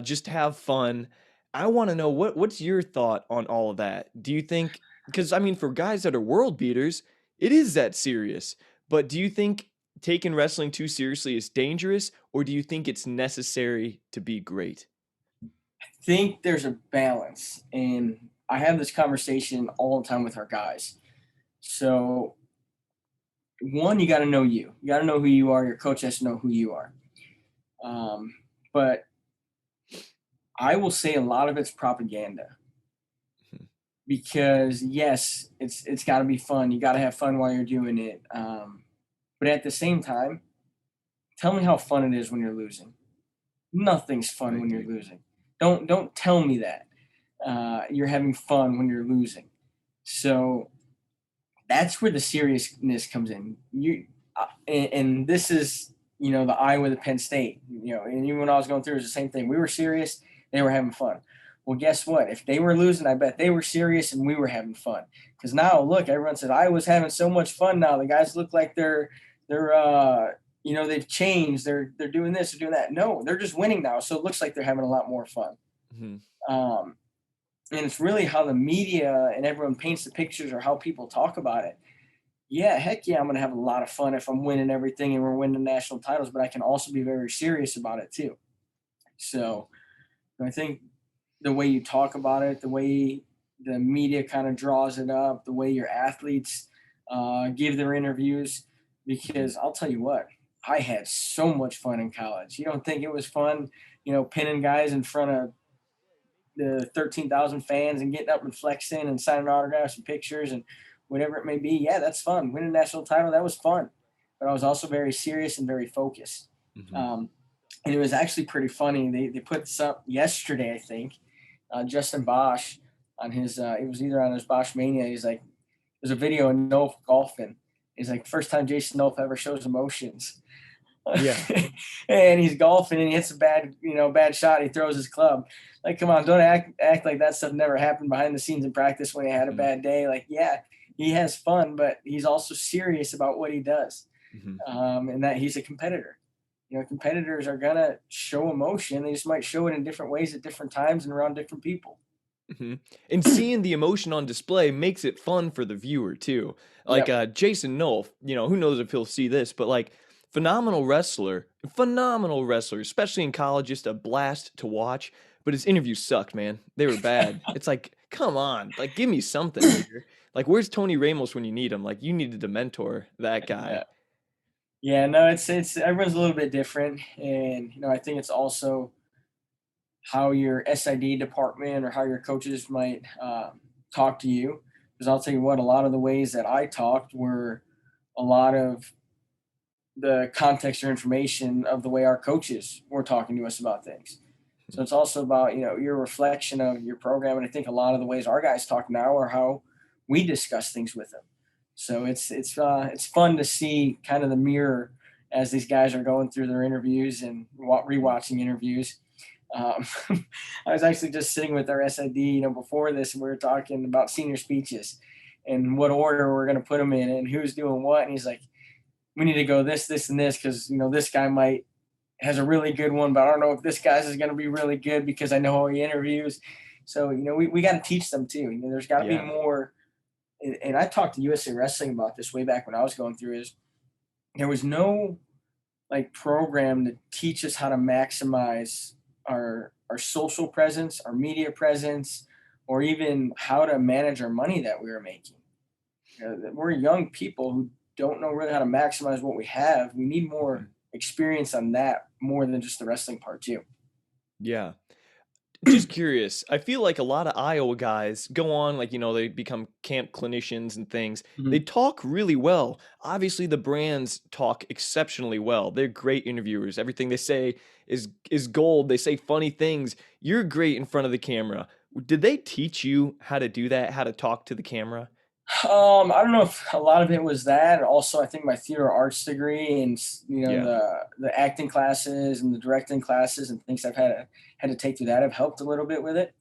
Just have fun. I want to know what's your thought on all of that? Do you think, because I mean, for guys that are world beaters, it is that serious. But do you think taking wrestling too seriously is dangerous, or do you think it's necessary to be great? I think there's a balance, and I have this conversation all the time with our guys. So one, you got to know you got to know who you are. Your coach has to know who you are. But I will say a lot of it's propaganda, because yes, it's got to be fun. You got to have fun while you're doing it. But at the same time, tell me how fun it is when you're losing. Nothing's fun when you're losing. Don't tell me that you're having fun when you're losing. So that's where the seriousness comes in. And this is the Iowa, the Penn State. And even when I was going through, it was the same thing. We were serious, they were having fun. Well, guess what? If they were losing, I bet they were serious and we were having fun. Because now, look, everyone said Iowa's having so much fun now. The guys look like they're they've changed. They're doing this, they're doing that. No, they're just winning now. So it looks like they're having a lot more fun. And it's really how the media and everyone paints the pictures, or how people talk about it. Yeah, heck yeah, I'm going to have a lot of fun if I'm winning everything and we're winning national titles, but I can also be very serious about it too. So I think the way you talk about it, the way the media kind of draws it up, the way your athletes give their interviews. Because I'll tell you what, I had so much fun in college. You don't think it was fun, pinning guys in front of the 13,000 fans and getting up and flexing and signing autographs and pictures and whatever it may be. Yeah, that's fun. Winning a national title, that was fun. But I was also very serious and very focused. Mm-hmm. And it was actually pretty funny. They put this up yesterday, I think. Justin Bosch on his, it was either on his Bosch Mania. He's like, there's a video of Nolf golfing. He's like, first time Jason Nolf ever shows emotions. Yeah. And he's golfing and he hits a bad shot. He throws his club. Like, come on, don't act like that stuff never happened behind the scenes in practice when he had a bad day. Like, yeah, he has fun, but he's also serious about what he does. Mm-hmm. And that he's a competitor. Competitors are going to show emotion. They just might show it in different ways at different times and around different people. Mm-hmm. And seeing the emotion on display makes it fun for the viewer too. Like Jason Nolf, who knows if he'll see this, but like phenomenal wrestler, especially in college, just a blast to watch. But his interviews sucked, man. They were bad. It's like, come on, like give me something here. Like, where's Tony Ramos when you need him? Like, you needed to mentor that guy. Yeah, no, it's everyone's a little bit different, and I think it's also how your SID department or how your coaches might talk to you. Because I'll tell you what, a lot of the ways that I talked were a lot of the context or information of the way our coaches were talking to us about things. So it's also about, your reflection of your program. And I think a lot of the ways our guys talk now are how we discuss things with them. So it's fun to see kind of the mirror as these guys are going through their interviews and rewatching interviews. I was actually just sitting with our SID, before this, and we were talking about senior speeches and what order we're going to put them in and who's doing what. And he's like, we need to go this, and this, because, this guy has a really good one, but I don't know if this guy's is going to be really good because I know how he interviews. So, we got to teach them too. There's got to be more. And I talked to USA Wrestling about this way back when I was going through is there was no program to teach us how to maximize our social presence, our media presence, or even how to manage our money that we were making. We're young people who don't know really how to maximize what we have. We need more experience on that more than just the wrestling part too. Yeah. Just curious. I feel like a lot of Iowa guys go on, they become camp clinicians and things. Mm-hmm. They talk really well. Obviously, the brands talk exceptionally well. They're great interviewers. Everything they say is gold. They say funny things. You're great in front of the camera. Did they teach you how to do that, how to talk to the camera? I don't know if a lot of it was that. Also, I think my theater arts degree and the acting classes and the directing classes and things I've had to take through that have helped a little bit with it.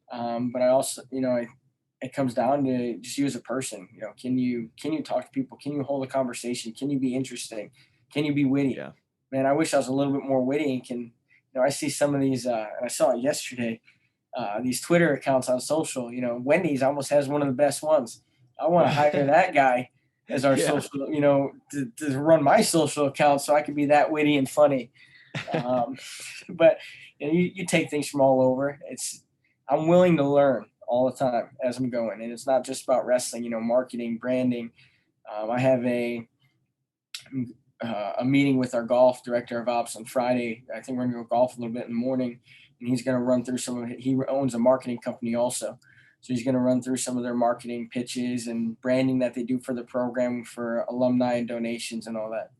But I also, it comes down to just you as a person. Can you talk to people? Can you hold a conversation? Can you be interesting? Can you be witty? Yeah. Man, I wish I was a little bit more witty and can. I see some of these, and I saw it yesterday. These Twitter accounts on social. Wendy's almost has one of the best ones. I want to hire that guy as our social, to run my social account so I can be that witty and funny. But you take things from all over. I'm willing to learn all the time as I'm going. And it's not just about wrestling, marketing, branding. I have a meeting with our golf director of ops on Friday. I think we're going to go golf a little bit in the morning, and he's going to run through some of it. He owns a marketing company also. So he's going to run through some of their marketing pitches and branding that they do for the program for alumni and donations and all that.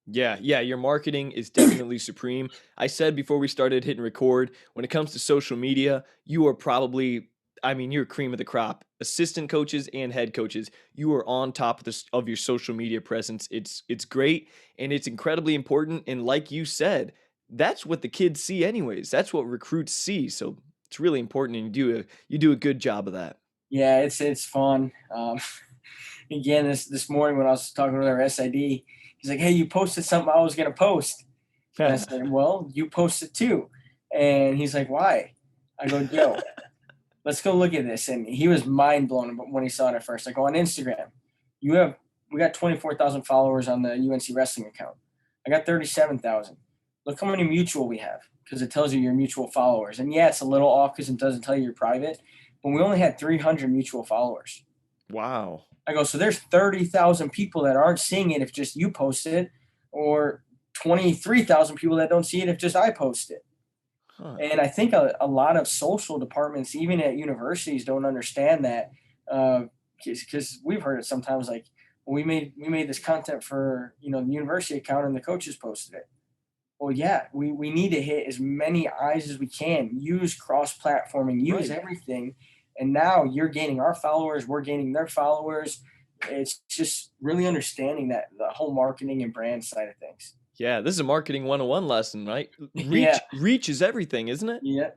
Yeah. Your marketing is definitely supreme. I said before we started hitting record, when it comes to social media, you are probably, you're cream of the crop. Assistant coaches and head coaches, you are on top of your social media presence. It's great, and it's incredibly important. And like you said, that's what the kids see anyways. That's what recruits see. So it's really important, and you do a good job of that. Yeah, it's fun. Again, this morning when I was talking with our SID, he's like, "Hey, you posted something I was going to post." And I said, "Well, you posted too." And he's like, "Why?" I go, "Yo, let's go look at this." And he was mind blown when he saw it at first. I go, "On Instagram, we got 24,000 followers on the UNC Wrestling account. I got 37,000. Look how many mutual we have." Because it tells you your mutual followers. And yeah, it's a little off because it doesn't tell you you're private, but we only had 300 mutual followers. Wow. I go, so there's 30,000 people that aren't seeing it if just you post it, or 23,000 people that don't see it if just I post it. Huh. And I think a lot of social departments, even at universities, don't understand that, because we've heard it sometimes like, well, we made this content for the university account and the coaches posted it. Well, yeah, we need to hit as many eyes as we can, use cross-platforming, use Right. everything. And now you're gaining our followers, we're gaining their followers. It's just really understanding that the whole marketing and brand side of things. Yeah, this is a marketing 101 lesson, right? Yeah. Reach is everything, isn't it? Yeah.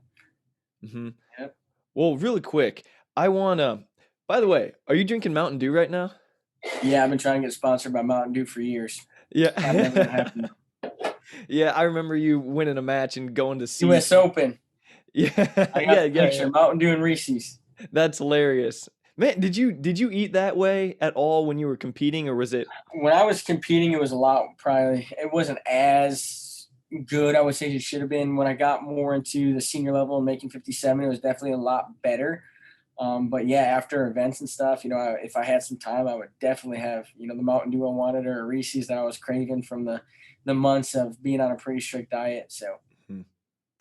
Hmm. Yep. Well, really quick, I wanna. By the way, are you drinking Mountain Dew right now? Yeah, I've been trying to get sponsored by Mountain Dew for years. Not never gonna Yeah. happen. Yeah, I remember you winning a match and going to see. US Open. Yeah, I got yeah, the yeah, picture. yeah. Mountain Dew and Reese's. That's hilarious. Man, did you eat that way at all when you were competing, or was it? When I was competing, it was a lot. Probably it wasn't as good. I would say it should have been. When I got more into the senior level and making 57, it was definitely a lot better. But yeah, after events and stuff, if I had some time, I would definitely have the Mountain Dew I wanted, or a Reese's that I was craving from the months of being on a pretty strict diet. So Hmm.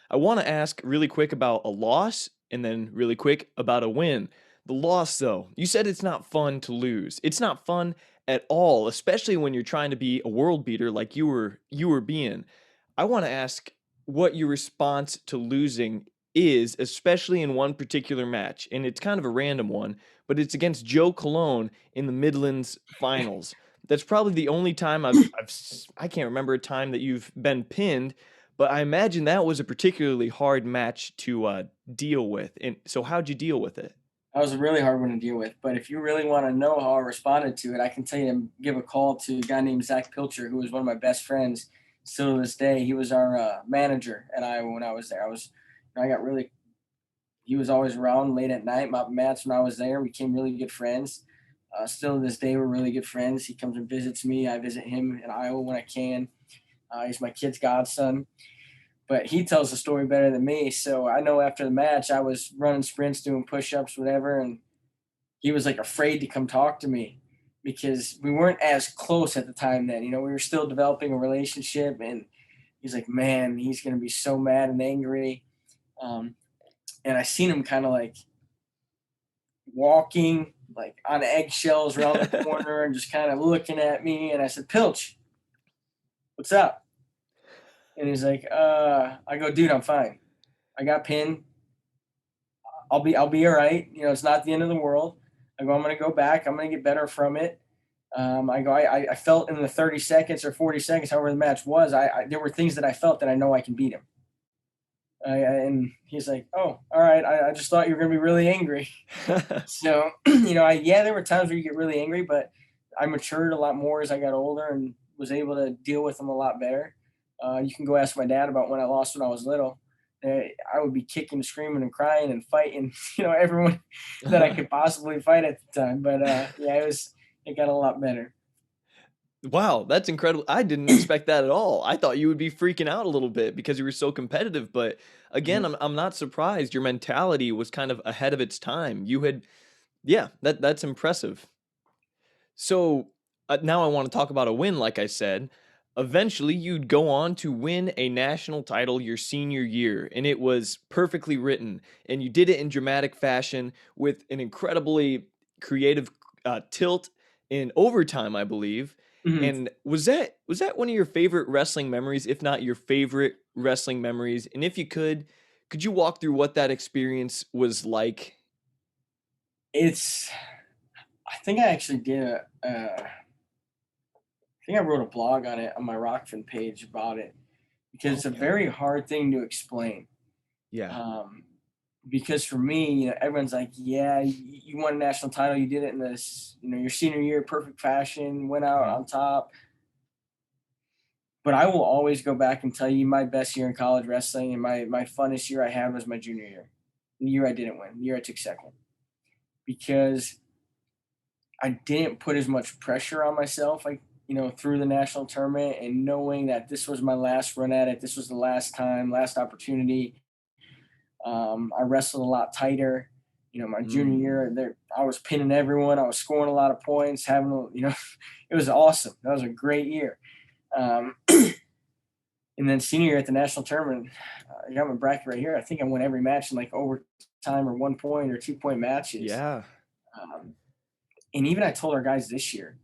I want to ask really quick about a loss and then really quick about a win. The loss, though, you said it's not fun to lose. It's not fun at all, especially when you're trying to be a world beater like you were being. I want to ask what your response to losing is, especially in one particular match, and it's kind of a random one, but it's against Joe Cologne in the Midlands finals. That's probably the only time I can't remember a time that you've been pinned, but I imagine that was a particularly hard match to deal with. And so, how'd you deal with it? that was a really hard one to deal with. But if you really want to know how I responded to it, I can tell you to give a call to a guy named Zach Pilcher, who was one of my best friends still to this day. He was our manager at Iowa when I was there. I got really, he was always around late at night, mopping mats when I was there. We became really good friends. Still to this day, we're really good friends. He comes and visits me. I visit him in Iowa when I can. He's my kid's godson, but he tells the story better than me. So I know after the match, I was running sprints, doing push-ups, whatever, and he was like afraid to come talk to me because we weren't as close at the time then. We were still developing a relationship, and he's like, man, he's gonna be so mad and angry. Um, and I seen him kind of like walking like on eggshells around the corner and just kind of looking at me. And I said, Pilch, what's up? And he's like, I go, dude, I'm fine. I got pinned. I'll be all right. It's not the end of the world. I go, I'm gonna go back. I'm gonna get better from it. I go, I felt in the 30 seconds or 40 seconds, however the match was, there were things that I felt that I know I can beat him. And he's like, oh, all right. I just thought you were gonna be really angry. So, there were times where you get really angry, but I matured a lot more as I got older and was able to deal with them a lot better. You can go ask my dad about when I lost when I was little. I would be kicking, screaming, and crying and fighting, everyone that I could possibly fight at the time. But it got a lot better. Wow, that's incredible. I didn't expect that at all. I thought you would be freaking out a little bit because you were so competitive, but again, Mhm. I'm not surprised. Your mentality was kind of ahead of its time. You had Yeah, that's impressive. So, now I want to talk about a win like I said. Eventually, you'd go on to win a national title your senior year, and it was perfectly written, and you did it in dramatic fashion with an incredibly creative tilt in overtime, I believe. Mhm. And was that one of your favorite wrestling memories, if not your favorite wrestling memories? And if you could you walk through what that experience was like? It's. I think I actually did I think I wrote a blog on it on my Rockfin page about it because it's a Okay. very hard thing to explain. Yeah. Um, because for me, everyone's like, yeah, you won a national title, you did it in this, your senior year, perfect fashion, went out Mhm. on top. But I will always go back and tell you my best year in college wrestling and my funnest year I had was my junior year. The year I didn't win, the year I took second. Because I didn't put as much pressure on myself, like, through the national tournament and knowing that this was my last run at it. This was the last time, last opportunity. I wrestled a lot tighter. My junior year there, I was pinning everyone. I was scoring a lot of points, it was awesome. That was a great year. And then senior year at the national tournament, I got my bracket right here. I think I won every match in like overtime or 1 point or 2 point matches. Yeah. And even I told our guys this year,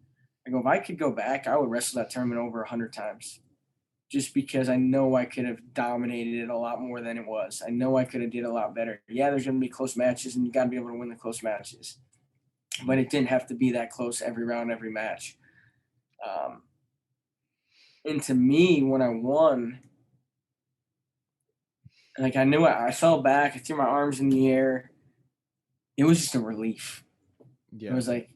I go, if I could go back, I would wrestle that tournament over 100 times. Just because I know I could have dominated it a lot more than it was. I know I could have did a lot better. Yeah, there's going to be close matches, and you got to be able to win the close matches. But it didn't have to be that close every round, every match. And to me, when I won, like I knew I fell back, I threw my arms in the air. It was just a relief. Yeah. It was like,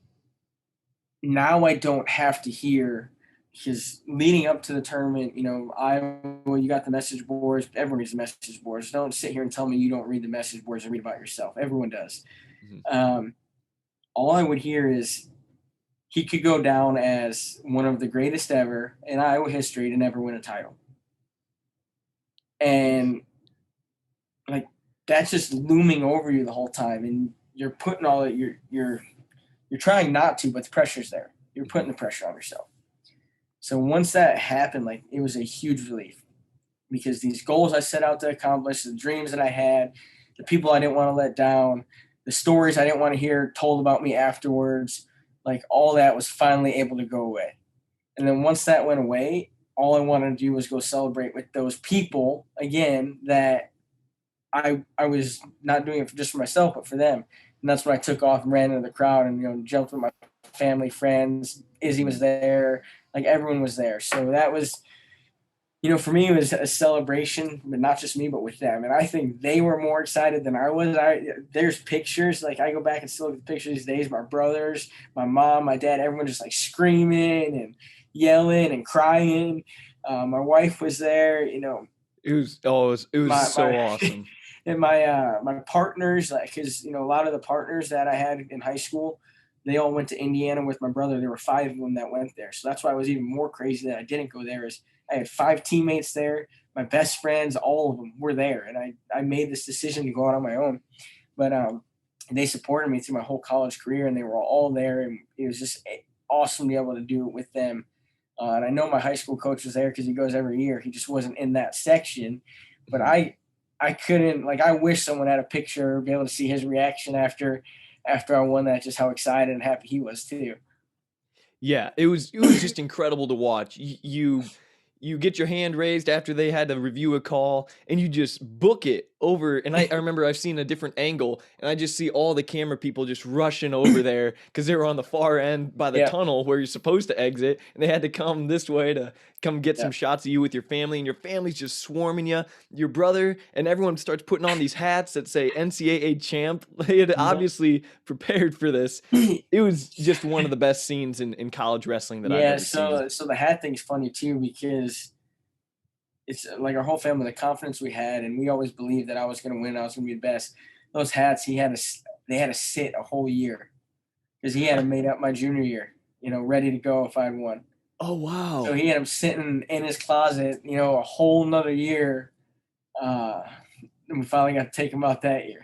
now I don't have to hear, because leading up to the tournament, Iowa, you got the message boards. Everyone reads the message boards. Don't sit here and tell me you don't read the message boards and read about yourself. Everyone does. Mm-hmm. All I would hear is he could go down as one of the greatest ever in Iowa history to never win a title. And like, that's just looming over you the whole time. And you're putting all that you're trying not to, but the pressure's there. You're putting the pressure on yourself. So once that happened, like, it was a huge relief, because these goals I set out to accomplish, the dreams that I had, the people I didn't want to let down, the stories I didn't want to hear told about me afterwards, like, all that was finally able to go away. And then once that went away, all I wanted to do was go celebrate with those people again, that I was not doing it just for myself, but for them. And that's when I took off and ran into the crowd and, jumped with my family, friends. Izzy was there. Like, everyone was there. So that was, for me, it was a celebration, but not just me, but with them. And I think they were more excited than I was. There's pictures, like, I go back and still look at the pictures these days. My brothers, my mom, my dad, everyone just like screaming and yelling and crying. My wife was there, It was so awesome. And my partners, like, because, a lot of the partners that I had in high school, they all went to Indiana with my brother. There were 5 of them that went there. So that's why I was even more crazy that I didn't go there. Is I had 5 teammates there. My best friends, all of them were there. And I made this decision to go out on my own. But they supported me through my whole college career, and they were all there. And it was just awesome to be able to do it with them. And I know my high school coach was there because he goes every year. He just wasn't in that section. But I couldn't, like, I wish someone had a picture or be able to see his reaction after I won that, just how excited and happy he was too. Yeah, it was just incredible to watch. You get your hand raised after they had to review a call, and you just book it over. And I remember I've seen a different angle, and I just see all the camera people just rushing over there because they were on the far end by the tunnel where you're supposed to exit, and they had to come this way to come get some shots of you with your family, and your family's just swarming you. Your brother and everyone starts putting on these hats that say NCAA champ. They had obviously prepared for this. It was just one of the best scenes in college wrestling that I've ever seen. So the hat thing's funny too, because it's like our whole family, the confidence we had, and we always believed that I was going to win. I was going to be the best. Those hats, they had to sit a whole year, because he had them made up my junior year, ready to go if I'd won. Oh, wow. So he had them sitting in his closet, a whole nother year. And we finally got to take them out that year.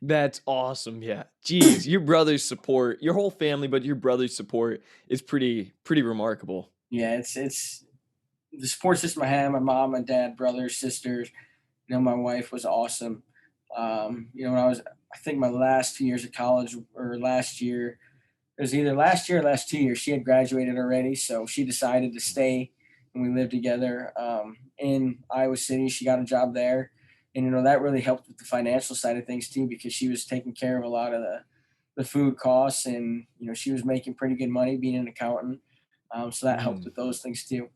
That's awesome. Yeah. Jeez, your brother's support, your whole family, but your brother's support is pretty remarkable. Yeah, it's the support system I had. My mom, my dad, brothers, sisters, my wife was awesome. When I think my last 2 years of college, or last year, it was either last year or last 2 years, she had graduated already. So she decided to stay, and we lived together in Iowa City. She got a job there. And, that really helped with the financial side of things too, because she was taking care of a lot of the food costs, and, she was making pretty good money being an accountant. So that helped with those things too.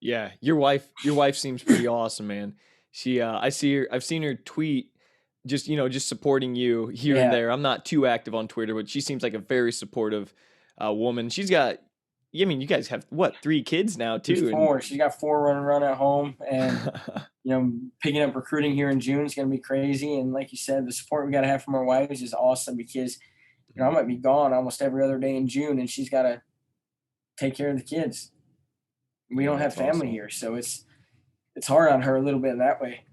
Yeah. Your wife seems pretty awesome, man. She, I've seen her tweet just supporting you here and there. I'm not too active on Twitter, but she seems like a very supportive woman. She's got, you guys have what, 3 kids now too? 4. She's got 4 running around at home, and picking up recruiting here in June is going to be crazy. And like you said, the support we got to have from our wives is awesome, because I might be gone almost every other day in June, and she's got to take care of the kids. We don't have family here, so it's hard on her a little bit in that way.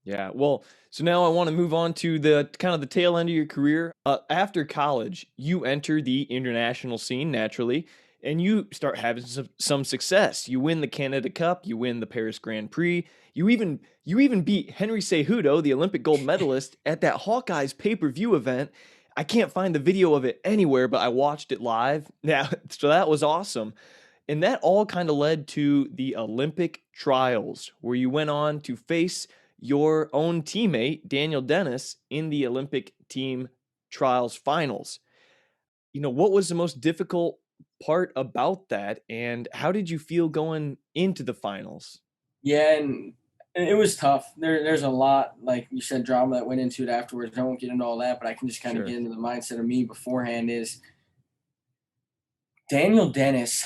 Yeah. Well, so now I want to move on to the kind of the tail end of your career. After college, you enter the international scene naturally, and you start having some success. You win the Canada Cup, you win the Paris Grand Prix. You even beat Henry Cejudo, the Olympic gold medalist, at that Hawkeyes pay-per-view event. I can't find the video of it anywhere, but I watched it live. Yeah, so that was awesome. And that all kind of led to the Olympic trials, where you went on to face your own teammate, Daniel Dennis, in the Olympic team trials finals. What was the most difficult part about that? And how did you feel going into the finals? Yeah, and it was tough. There's a lot, like you said, drama that went into it afterwards. I won't get into all that, but I can just kind of Sure. get into the mindset of me beforehand is Daniel Dennis,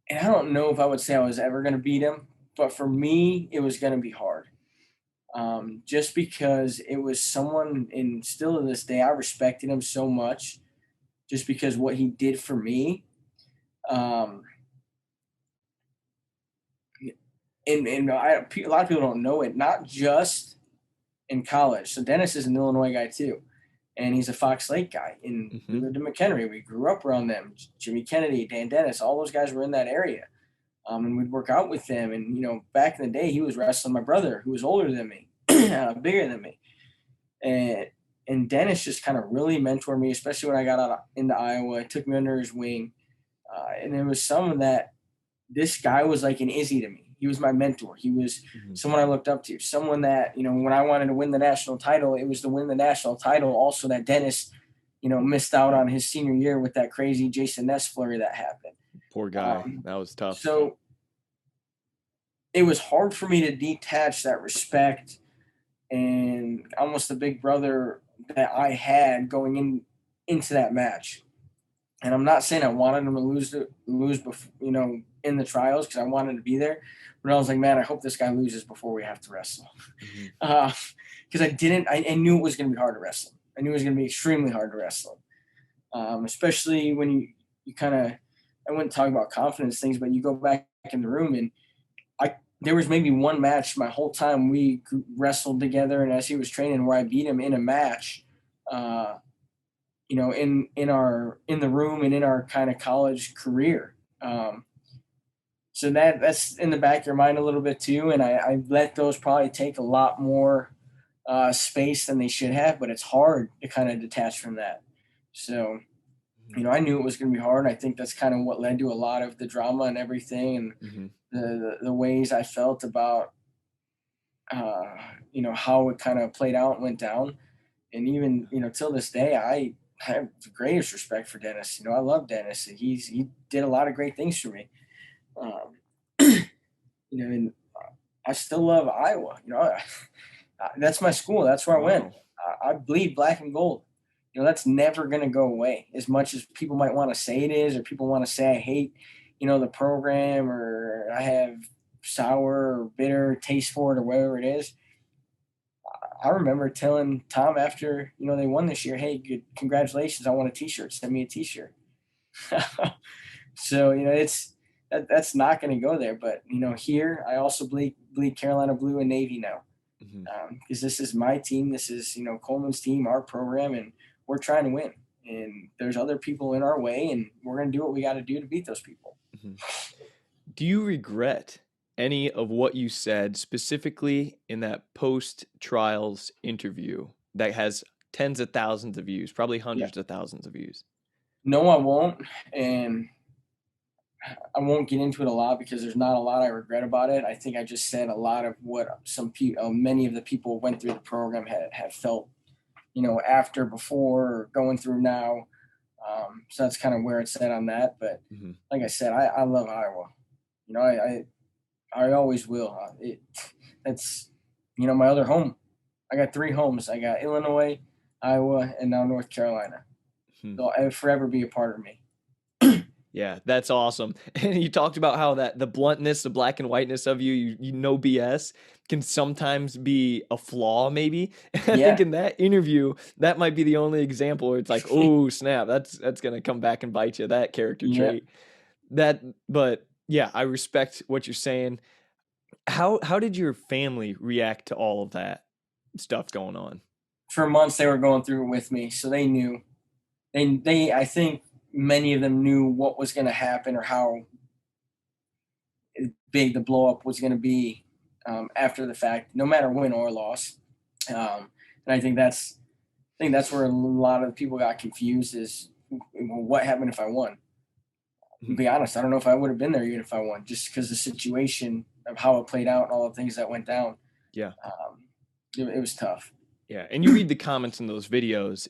and I don't know if I would say I was ever going to beat him, but for me, it was going to be hard. Just because it was someone, and still to this day, I respected him so much just because what he did for me. Um, a lot of people don't know it, not just in college. So Dennis is an Illinois guy too, and he's a Fox Lake guy. And we Hmm. lived in McHenry. We grew up around them. Jimmy Kennedy, Dan Dennis, all those guys were in that area. And we'd work out with them. And back in the day, he was wrestling my brother, who was older than me, bigger than me. And Dennis just kind of really mentored me, especially when I got into Iowa. He took me under his wing, and it was someone that this guy was like an Izzy to me. He was my mentor. He was Hmm. someone I looked up to. Someone that when I wanted to win the national title, it was to win the national title. Also, that Dennis, missed out on his senior year with that crazy Jason Ness flurry that happened. Poor guy. Um, That was tough. so it was hard for me to detach that respect and almost the big brother that I had going into that match. And I'm not saying I wanted him to lose before, in the trials because I wanted to be there. But I was like, man, I hope this guy loses before we have to wrestle. Hmm. Because I knew it was going to be hard to wrestle. I knew it was going to be extremely hard to wrestle. Especially when you kind of, I wouldn't talk about confidence things, but you go back in the room and there was maybe one match my whole time we wrestled together, and as he was training, where I beat him in a match, uh, in the room and in our kind of college career. So that's in the back of your mind a little bit too, and I let those probably take a lot more space than they should have, but it's hard to kind of detach from that. So I knew it was going to be hard. And I think that's kind of what led to a lot of the drama and everything, and Hmm. the ways I felt about uh, how it kind of played out and went down. And even till this day, I have the greatest respect for Dennis. I love Dennis. He did a lot of great things for me. Um, and I still love Iowa. That's my school. That's where I went. Wow. I bleed black and gold. That's never going to go away. As much as people might want to say it is, or people want to say I hate, the program, or I have sour or bitter taste for it, or whatever it is. I remember telling Tom after they won this year, "Hey, good, congratulations! I want a T-shirt. Send me a T-shirt." So that's not going to go there. But here I also bleed Carolina blue and navy now, Hmm. because this is my team. This is Coleman's team, our program, and we're trying to win. And there's other people in our way, and we're going to do what we got to do to beat those people. Hmm. Do you regret any of what you said specifically in that post trials interview that has tens of thousands of views, probably Yeah. hundreds of thousands of views? No, I won't, and I won't get into it a lot because there's not a lot I regret about it. I think I just said a lot of what some people, many of the people who went through the program have felt, after, before, or going through now. So that's kind of where it's at on that. But Hmm. like I said, I love Iowa. I always will. That's my other home. I got three homes. I got Illinois, Iowa, and now North Carolina. They'll forever be a part of me. Yeah, that's awesome. And you talked about how that the bluntness, the black and whiteness of you know BS can sometimes be a flaw, maybe. And I think Yeah. in that interview, that might be the only example where it's like, oh snap, that's gonna come back and bite you, that character Yeah. trait. But yeah, I respect what you're saying. How did your family react to all of that stuff going on? For months they were going through it with me, so they knew. They I think many of them knew what was going to happen or how big the blow up was going to be after the fact, no matter win or loss. And I think that's where a lot of people got confused is, well, what happened if I won? To be honest, I don't know if I would have been there even if I won, just because the situation of how it played out and all the things that went down. Yeah. It was tough. Yeah, and you read the comments in those videos,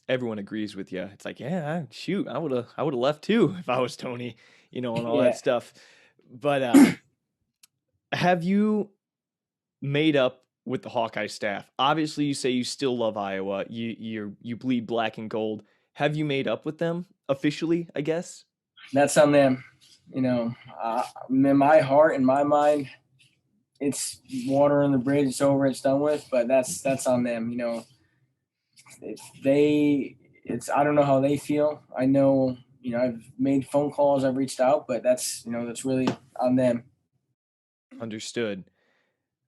everyone agrees with you. It's like, yeah, shoot, I would have left too if I was Tony, and all Yeah. that stuff. But have you made up with the Hawkeye staff? Obviously, you say you still love Iowa. You bleed black and gold. Have you made up with them officially, I guess? That's on them. In my heart, in my mind, it's water on the bridge. It's over. It's done with. But that's on them. I don't know how they feel. I know. I've made phone calls. I've reached out, but that's really on them. Understood.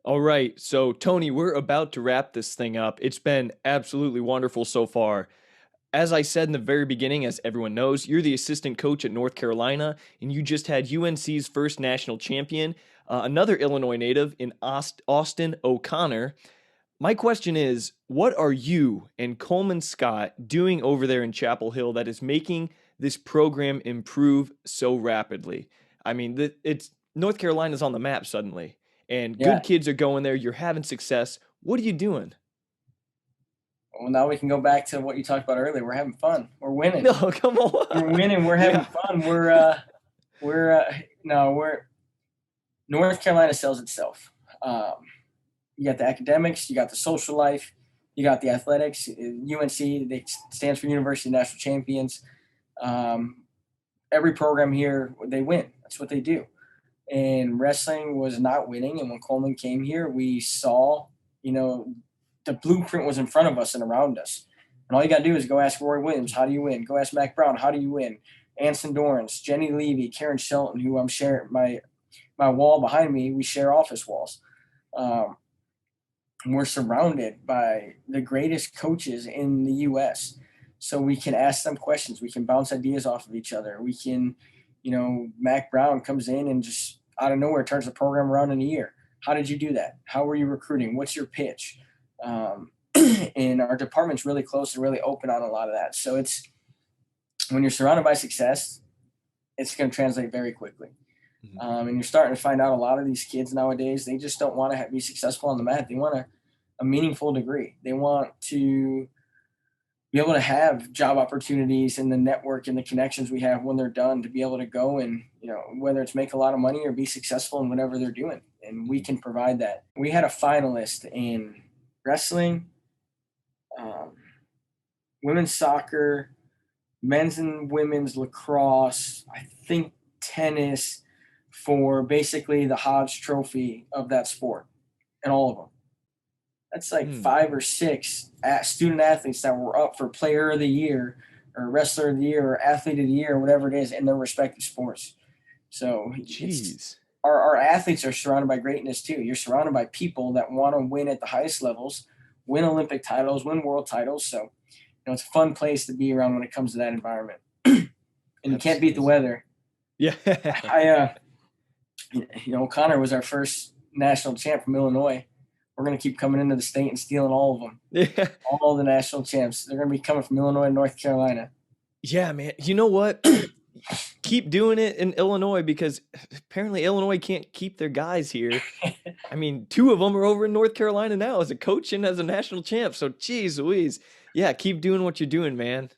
All right. So, Tony, we're about to wrap this thing up. It's been absolutely wonderful so far. As I said in the very beginning, as everyone knows, you're the assistant coach at North Carolina, and you just had UNC's first national champion, another Illinois native in Austin O'Connor. My question is, what are you and Coleman Scott doing over there in Chapel Hill that is making this program improve so rapidly? I mean, it's North Carolina's on the map suddenly, and good kids are going there. You're having success. What are you doing? Well, now we can go back to what you talked about earlier. We're having fun. We're winning. No, come on. We're winning. We're having fun. North Carolina sells itself. You got the academics, you got the social life, you got the athletics. UNC, they stands for University of National Champions. Every program here, they win. That's what they do. And wrestling was not winning. And when Coleman came here, we saw, the blueprint was in front of us and around us. And all you got to do is go ask Roy Williams, how do you win? Go ask Mac Brown, how do you win? Anson Dorrance, Jenny Levy, Karen Shelton, who I'm sharing my wall behind me, we share office walls. We're surrounded by the greatest coaches in the U.S. So we can ask them questions. We can bounce ideas off of each other. We can, Mac Brown comes in and just out of nowhere turns the program around in a year. How did you do that? How were you recruiting? What's your pitch? And our department's really close and really open on a lot of that. So it's when you're surrounded by success, it's going to translate very quickly. And you're starting to find out a lot of these kids nowadays, they just don't want to be successful on the mat. They want a meaningful degree. They want to be able to have job opportunities and the network and the connections we have when they're done to be able to go and, whether it's make a lot of money or be successful in whatever they're doing. And we can provide that. We had a finalist in wrestling, women's soccer, men's and women's lacrosse, I think tennis, for basically the Hodge Trophy of that sport, and all of them. That's like 5 or 6 student athletes that were up for Player of the Year or Wrestler of the Year or Athlete of the Year or whatever it is in their respective sports. So our athletes are surrounded by greatness too. You're surrounded by people that want to win at the highest levels, win Olympic titles, win world titles. So, it's a fun place to be around when it comes to that environment. And you can't beat the weather. Yeah. O'Connor was our first national champ from Illinois. We're going to keep coming into the state and stealing all of them. Yeah. All the national champs. They're going to be coming from Illinois and North Carolina. Yeah, man. You know what? Keep doing it in Illinois because apparently Illinois can't keep their guys here. I mean, 2 of them are over in North Carolina now as a coach and as a national champ. So, geez Louise. Yeah, keep doing what you're doing, man.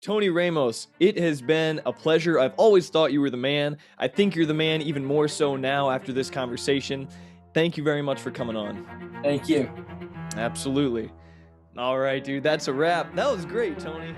Tony Ramos, it has been a pleasure. I've always thought you were the man. I think you're the man even more so now after this conversation. Thank you very much for coming on. Thank you. Absolutely. All right, dude, that's a wrap. That was great, Tony.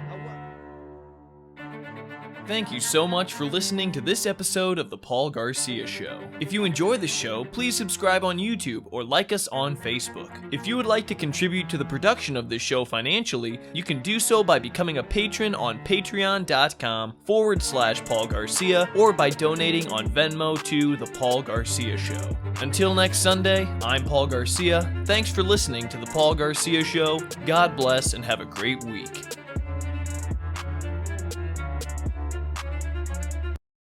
Thank you so much for listening to this episode of The Paul Garcia Show. If you enjoy the show, please subscribe on YouTube or like us on Facebook. If you would like to contribute to the production of this show financially, you can do so by becoming a patron on patreon.com/Paul Garcia or by donating on Venmo to The Paul Garcia Show. Until next Sunday, I'm Paul Garcia. Thanks for listening to The Paul Garcia Show. God bless and have a great week.